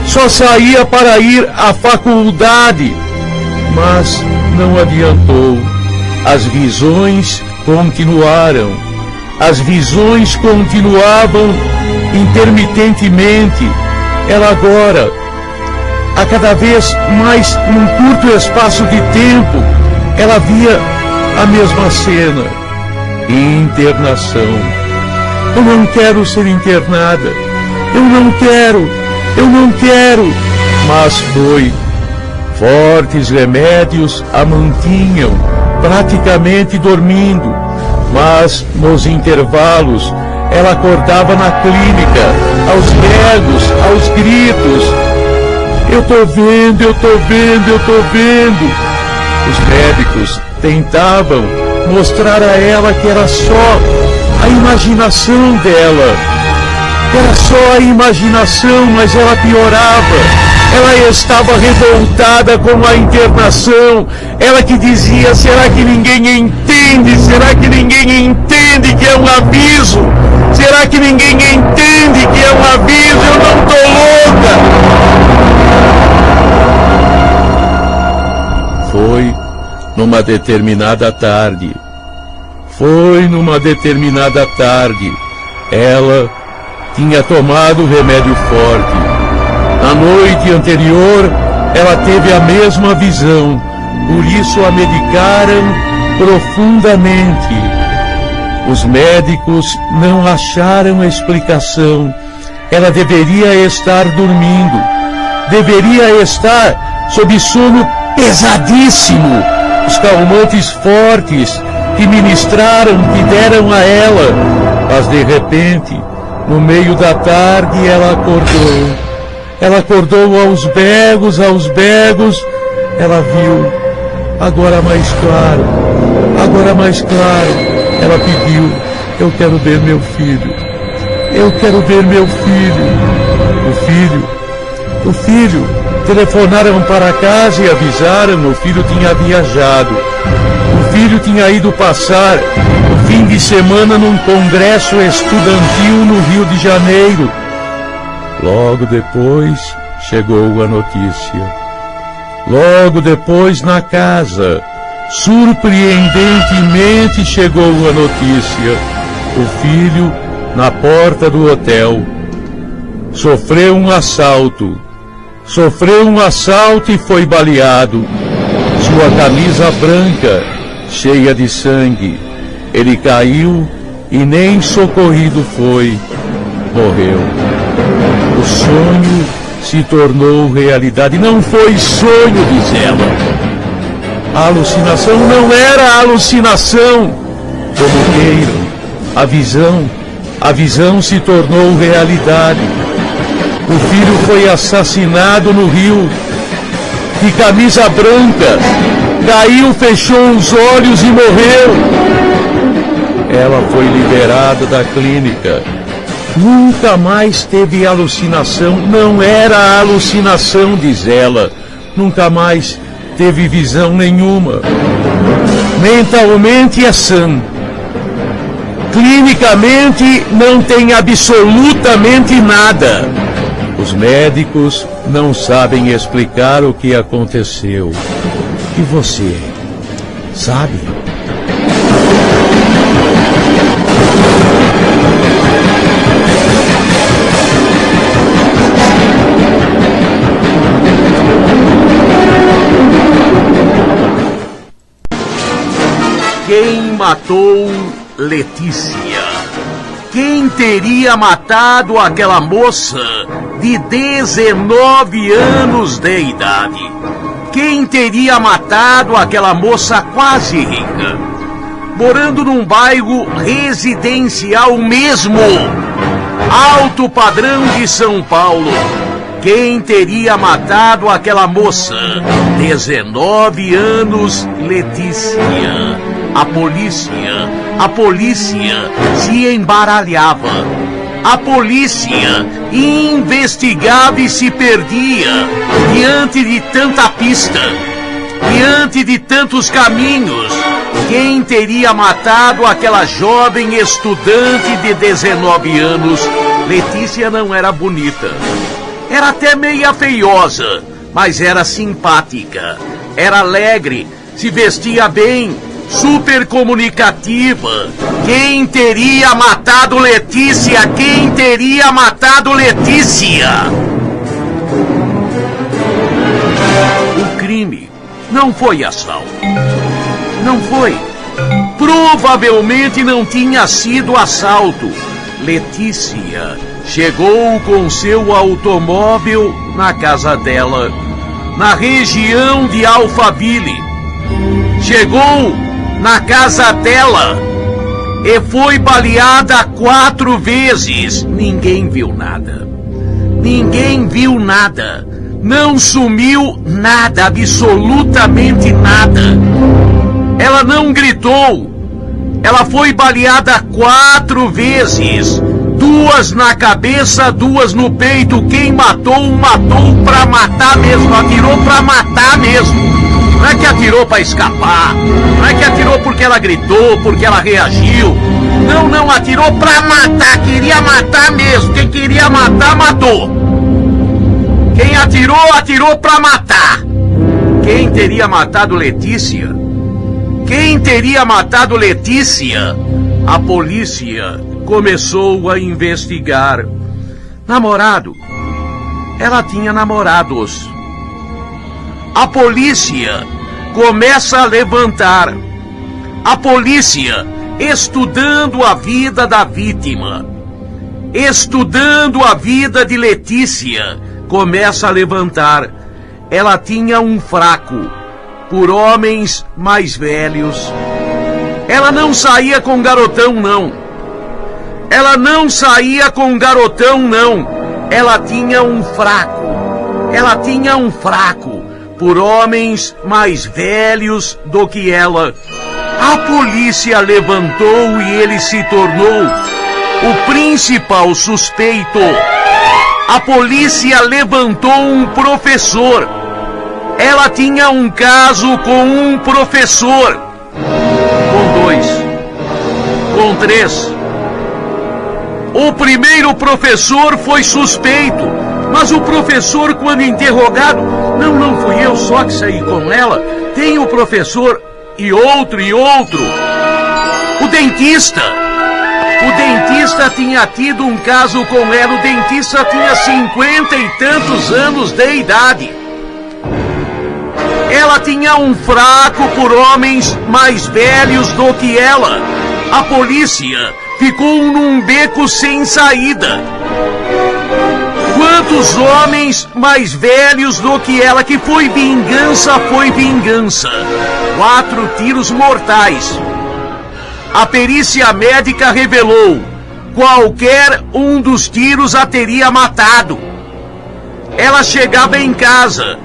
Só saía para ir à faculdade. Mas não adiantou. As visões continuaram. As visões continuavam intermitentemente. Ela agora, a cada vez mais num curto espaço de tempo, ela via a mesma cena. Internação. Eu não quero ser internada. Eu não quero. Mas foi. Fortes remédios a mantinham praticamente dormindo. Mas nos intervalos ela acordava na clínica, aos berros, aos gritos. Eu tô vendo. Os médicos tentavam mostrar a ela que era só a imaginação dela. Era só a imaginação, mas ela piorava. Ela estava revoltada com a internação. Ela que dizia, será que ninguém entende? Será que ninguém entende que é um aviso? Será que ninguém entende que é um aviso? Eu não tô louca! Foi numa determinada tarde. Ela tinha tomado remédio forte. Na noite anterior, ela teve a mesma visão. Por isso a medicaram profundamente. Os médicos não acharam explicação. Ela deveria estar dormindo. Deveria estar sob sono pesadíssimo. Os calmantes fortes que ministraram, que deram a ela. Mas de repente, no meio da tarde, ela acordou. Ela acordou aos berros. Ela viu. Agora mais claro. Ela pediu, eu quero ver meu filho. O filho. Telefonaram para casa e avisaram, o filho tinha viajado. O filho tinha ido passar o fim de semana num congresso estudantil no Rio de Janeiro. Logo depois chegou a notícia. Logo depois na casa, surpreendentemente chegou a notícia. O filho na porta do hotel. Sofreu um assalto e foi baleado. Sua camisa branca, cheia de sangue. Ele caiu e nem socorrido foi. Morreu. O sonho se tornou realidade. Não foi sonho, diz ela. A alucinação não era alucinação. Como queiram, a visão se tornou realidade. O filho foi assassinado no Rio, de camisa branca, caiu, fechou os olhos e morreu. Ela foi liberada da clínica. Nunca mais teve alucinação, não era alucinação, diz ela. Nunca mais teve visão nenhuma. Mentalmente é sã. Clinicamente não tem absolutamente nada. Os médicos não sabem explicar o que aconteceu. E você, sabe? Quem matou Letícia? Quem teria matado aquela moça de 19 anos de idade? Quem teria matado aquela moça quase rica? Morando num bairro residencial mesmo, alto padrão de São Paulo. Quem teria matado aquela moça? 19 anos, Letícia. A polícia se embaralhava. A polícia investigava e se perdia diante de tanta pista, diante de tantos caminhos. Quem teria matado aquela jovem estudante de 19 anos? Letícia não era bonita. Era até meia feiosa, mas era simpática. Era alegre, se vestia bem, super comunicativa. Quem teria matado Letícia? Quem teria matado Letícia? O crime não foi assalto. Não foi. Provavelmente não tinha sido assalto. Letícia chegou com seu automóvel na casa dela, na região de Alphaville. Chegou na casa dela e foi baleada 4 vezes. Ninguém viu nada. Ninguém viu nada. Não sumiu nada, absolutamente nada. Ela não gritou. Ela foi baleada 4 vezes. 2 na cabeça, 2 no peito. Quem matou, matou pra matar mesmo. Atirou pra matar mesmo. Não é que atirou pra escapar. Não é que atirou porque ela gritou, porque ela reagiu. Não, atirou pra matar. Queria matar mesmo. Quem queria matar, matou. Quem atirou, atirou pra matar. Quem teria matado Letícia? Quem teria matado Letícia? A polícia começou a investigar. Namorado. Ela tinha namorados. A polícia começa a levantar. A polícia estudando a vida da vítima. Estudando a vida de Letícia, começa a levantar. Ela tinha um fraco por homens mais velhos. Ela não saía com garotão, não. Ela não saía com garotão, não. Ela tinha um fraco. Ela tinha um fraco por homens mais velhos do que ela. A polícia levantou e ele se tornou o principal suspeito. A polícia levantou um professor. Ela tinha um caso com um professor. Com 2. Com 3. O primeiro professor foi suspeito. Mas o professor, quando interrogado, não fui eu só que saí com ela. Tem o professor e outro. O dentista. O dentista tinha tido um caso com ela. O dentista tinha 50 e tantos anos de idade. Ela tinha um fraco por homens mais velhos do que ela. A polícia ficou num beco sem saída. Quantos homens mais velhos do que ela? Que foi vingança, foi vingança. 4 tiros mortais. A perícia médica revelou: qualquer um dos tiros a teria matado. Ela chegava em casa.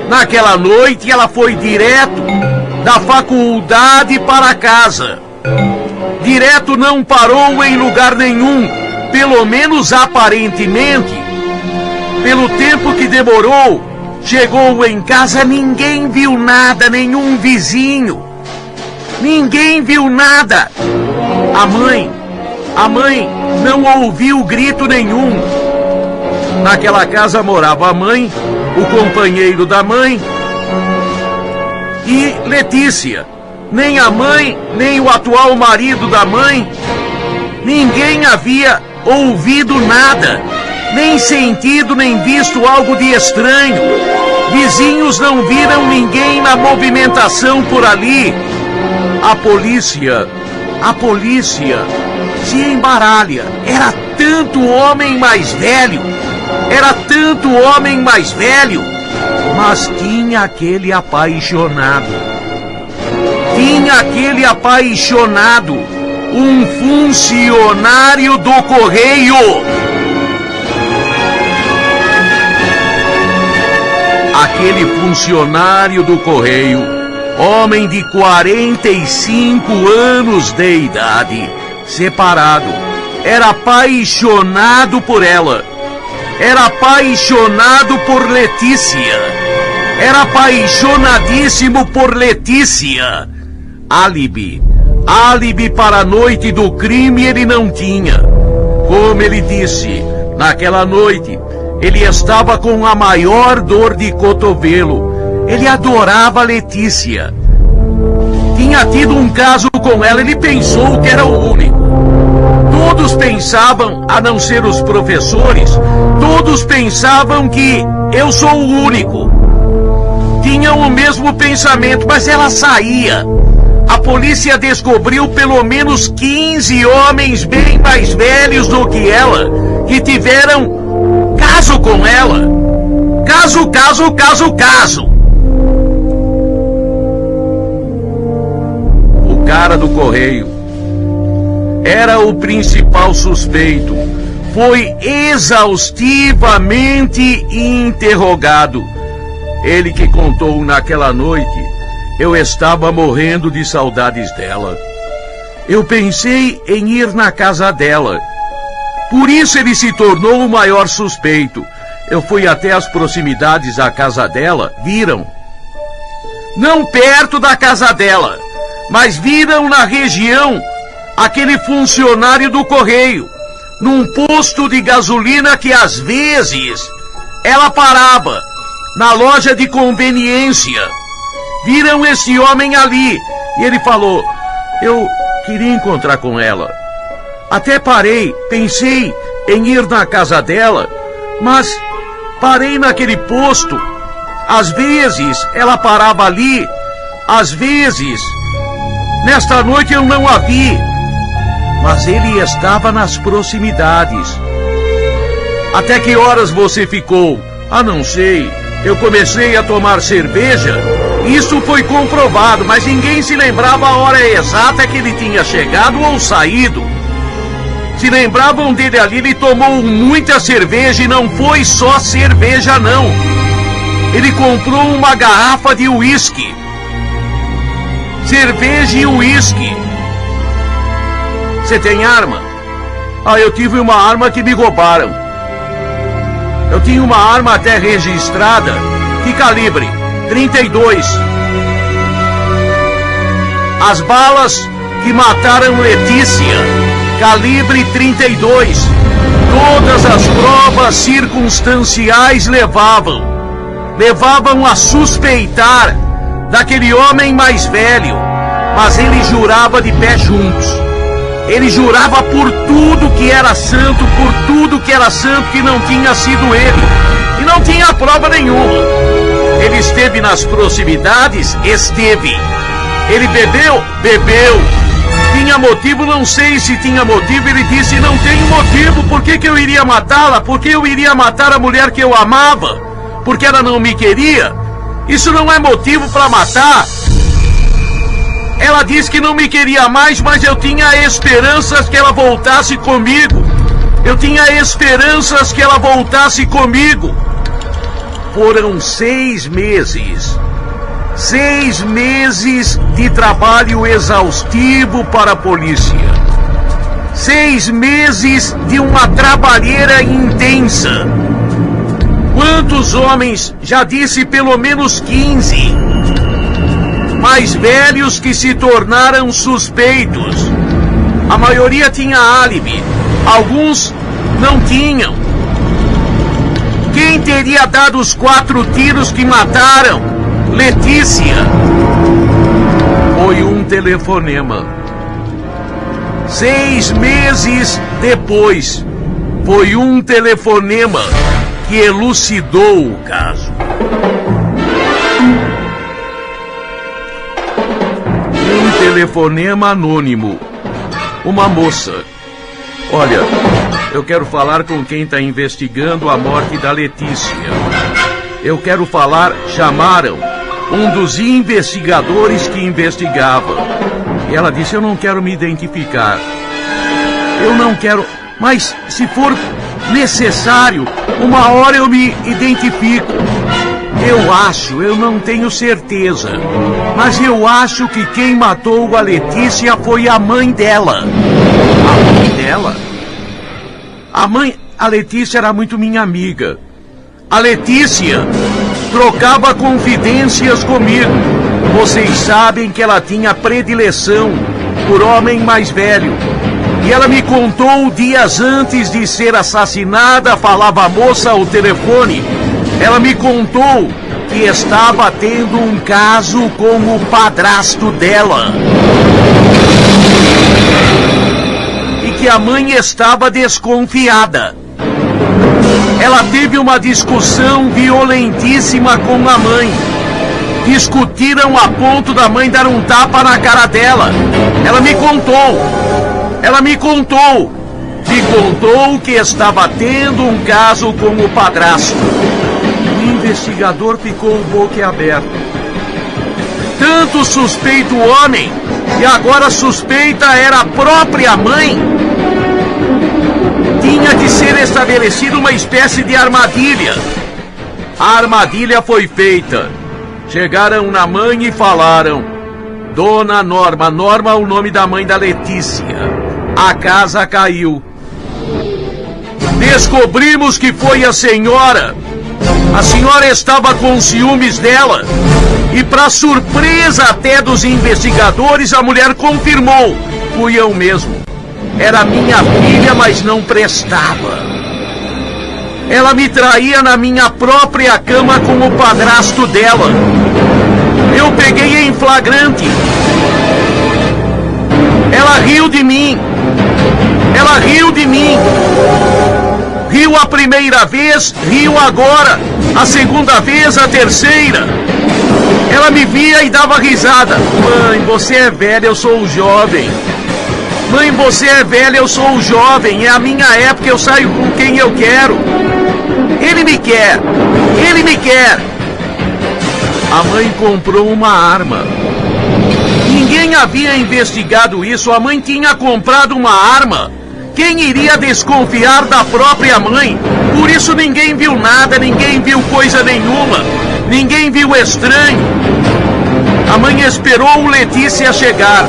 Naquela noite ela foi direto da faculdade para casa. Direto, não parou em lugar nenhum. Pelo menos aparentemente. Pelo tempo que demorou, chegou em casa, ninguém viu nada, nenhum vizinho. Ninguém viu nada. A mãe não ouviu grito nenhum. Naquela casa morava a mãe, o companheiro da mãe e Letícia. Nem a mãe, nem o atual marido da mãe, ninguém havia ouvido nada, nem sentido, nem visto algo de estranho. Vizinhos não viram ninguém na movimentação por ali. A polícia se embaralha. Era tanto homem mais velho, mas tinha aquele apaixonado. Um funcionário do correio. Aquele funcionário do correio, homem de 45 anos de idade, separado, era apaixonado por ela. Era apaixonado por Letícia. Era apaixonadíssimo por Letícia. Álibi para a noite do crime ele não tinha. Como ele disse, naquela noite, ele estava com a maior dor de cotovelo. Ele adorava Letícia. Tinha tido um caso com ela, ele pensou que era o único. Todos pensavam, a não ser os professores, todos pensavam que eu sou o único. Tinham o mesmo pensamento, mas ela saía. A polícia descobriu pelo menos 15 homens bem mais velhos do que ela, que tiveram caso com ela. Caso. O cara do correio era o principal suspeito. Foi exaustivamente interrogado. Ele que contou naquela noite: eu estava morrendo de saudades dela. Eu pensei em ir na casa dela. Por isso ele se tornou o maior suspeito. Eu fui até as proximidades da casa dela, viram? Não perto da casa dela, mas viram na região aquele funcionário do correio, num posto de gasolina que às vezes ela parava, na loja de conveniência. Viram esse homem ali e ele falou: eu queria encontrar com ela. Até parei, pensei em ir na casa dela, mas parei naquele posto. Às vezes ela parava ali, às vezes. Nesta noite eu não a vi, mas ele estava nas proximidades. Até que horas você ficou? Ah, não sei. Eu comecei a tomar cerveja. Isso foi comprovado, mas ninguém se lembrava a hora exata que ele tinha chegado ou saído. Se lembravam dele ali, ele tomou muita cerveja e não foi só cerveja, não. Ele comprou uma garrafa de uísque. Cerveja e uísque. Você tem arma? Ah, eu tive uma arma que me roubaram. Eu tinha uma arma até registrada. Que calibre? 32. As balas que mataram Letícia, calibre 32. Todas as provas circunstanciais levavam a suspeitar daquele homem mais velho, mas ele jurava de pé juntos. Ele jurava por tudo que era santo, que não tinha sido ele. E não tinha prova nenhuma. Ele esteve nas proximidades? Esteve. Ele bebeu? Bebeu. Tinha motivo? Não sei se tinha motivo. Ele disse: não tenho motivo. Por que eu iria matá-la? Por que eu iria matar a mulher que eu amava? Porque ela não me queria? Isso não é motivo para matar. Ela disse que não me queria mais, mas eu tinha esperanças que ela voltasse comigo. Eu tinha esperanças que ela voltasse comigo. Foram 6 meses. 6 meses de trabalho exaustivo para a polícia. 6 meses de uma trabalheira intensa. Quantos homens? Já disse pelo menos 15. Mais velhos que se tornaram suspeitos. A maioria tinha álibi. Alguns não tinham. Quem teria dado os 4 tiros que mataram Letícia? Foi um telefonema. 6 meses depois, foi um telefonema que elucidou o caso. Um telefonema anônimo. Uma moça. Olha, eu quero falar com quem está investigando a morte da Letícia. Eu quero falar. Chamaram um dos investigadores que investigava. E ela disse: eu não quero me identificar. Eu não quero. Mas se for necessário, uma hora eu me identifico. Eu não tenho certeza, mas eu acho que quem matou a Letícia foi a mãe dela. A mãe dela? A Letícia era muito minha amiga. A Letícia trocava confidências comigo. Vocês sabem que ela tinha predileção por homem mais velho. E ela me contou dias antes de ser assassinada, falava a moça ao telefone. Ela me contou que estava tendo um caso com o padrasto dela. E que a mãe estava desconfiada. Ela teve uma discussão violentíssima com a mãe. Discutiram a ponto da mãe dar um tapa na cara dela. Ela me contou. Me contou que estava tendo um caso com o padrasto. O investigador ficou boquiaberto. Tanto suspeito o homem, e agora suspeita era a própria mãe. Tinha que ser estabelecida uma espécie de armadilha. A armadilha foi feita. Chegaram na mãe e falaram: Dona Norma, Norma é o nome da mãe da Letícia. A casa caiu. Descobrimos que foi a senhora. A senhora estava com ciúmes dela. E para surpresa até dos investigadores, a mulher confirmou. Fui eu mesmo. Era minha filha, mas não prestava. Ela me traía na minha própria cama com o padrasto dela. Eu peguei em flagrante. Ela riu de mim. Ela riu de mim. Riu a primeira vez, riu agora. A segunda vez, a terceira. Ela me via e dava risada. Mãe, você é velha, eu sou jovem. Mãe, você é velha, eu sou jovem. É a minha época, eu saio com quem eu quero. Ele me quer. Ele me quer. A mãe comprou uma arma. Ninguém havia investigado isso. A mãe tinha comprado uma arma. Quem iria desconfiar da própria mãe? Por isso ninguém viu nada, ninguém viu coisa nenhuma. Ninguém viu estranho. A mãe esperou o Letícia chegar.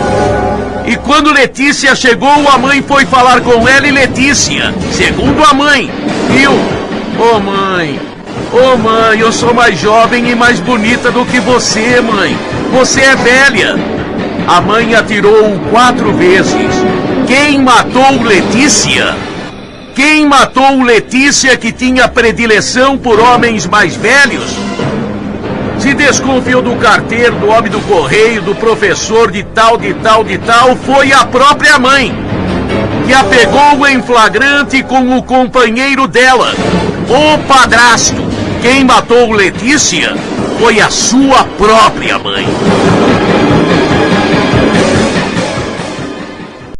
E quando Letícia chegou, a mãe foi falar com ela e Letícia, segundo a mãe, viu? Ô mãe, eu sou mais jovem e mais bonita do que você, mãe. Você é velha. A mãe atirou 4 vezes. Quem matou Letícia? Quem matou Letícia, que tinha predileção por homens mais velhos? Se desconfiou do carteiro, do homem do correio, do professor de tal, foi a própria mãe, que a pegou em flagrante com o companheiro dela, o padrasto. Quem matou Letícia foi a sua própria mãe.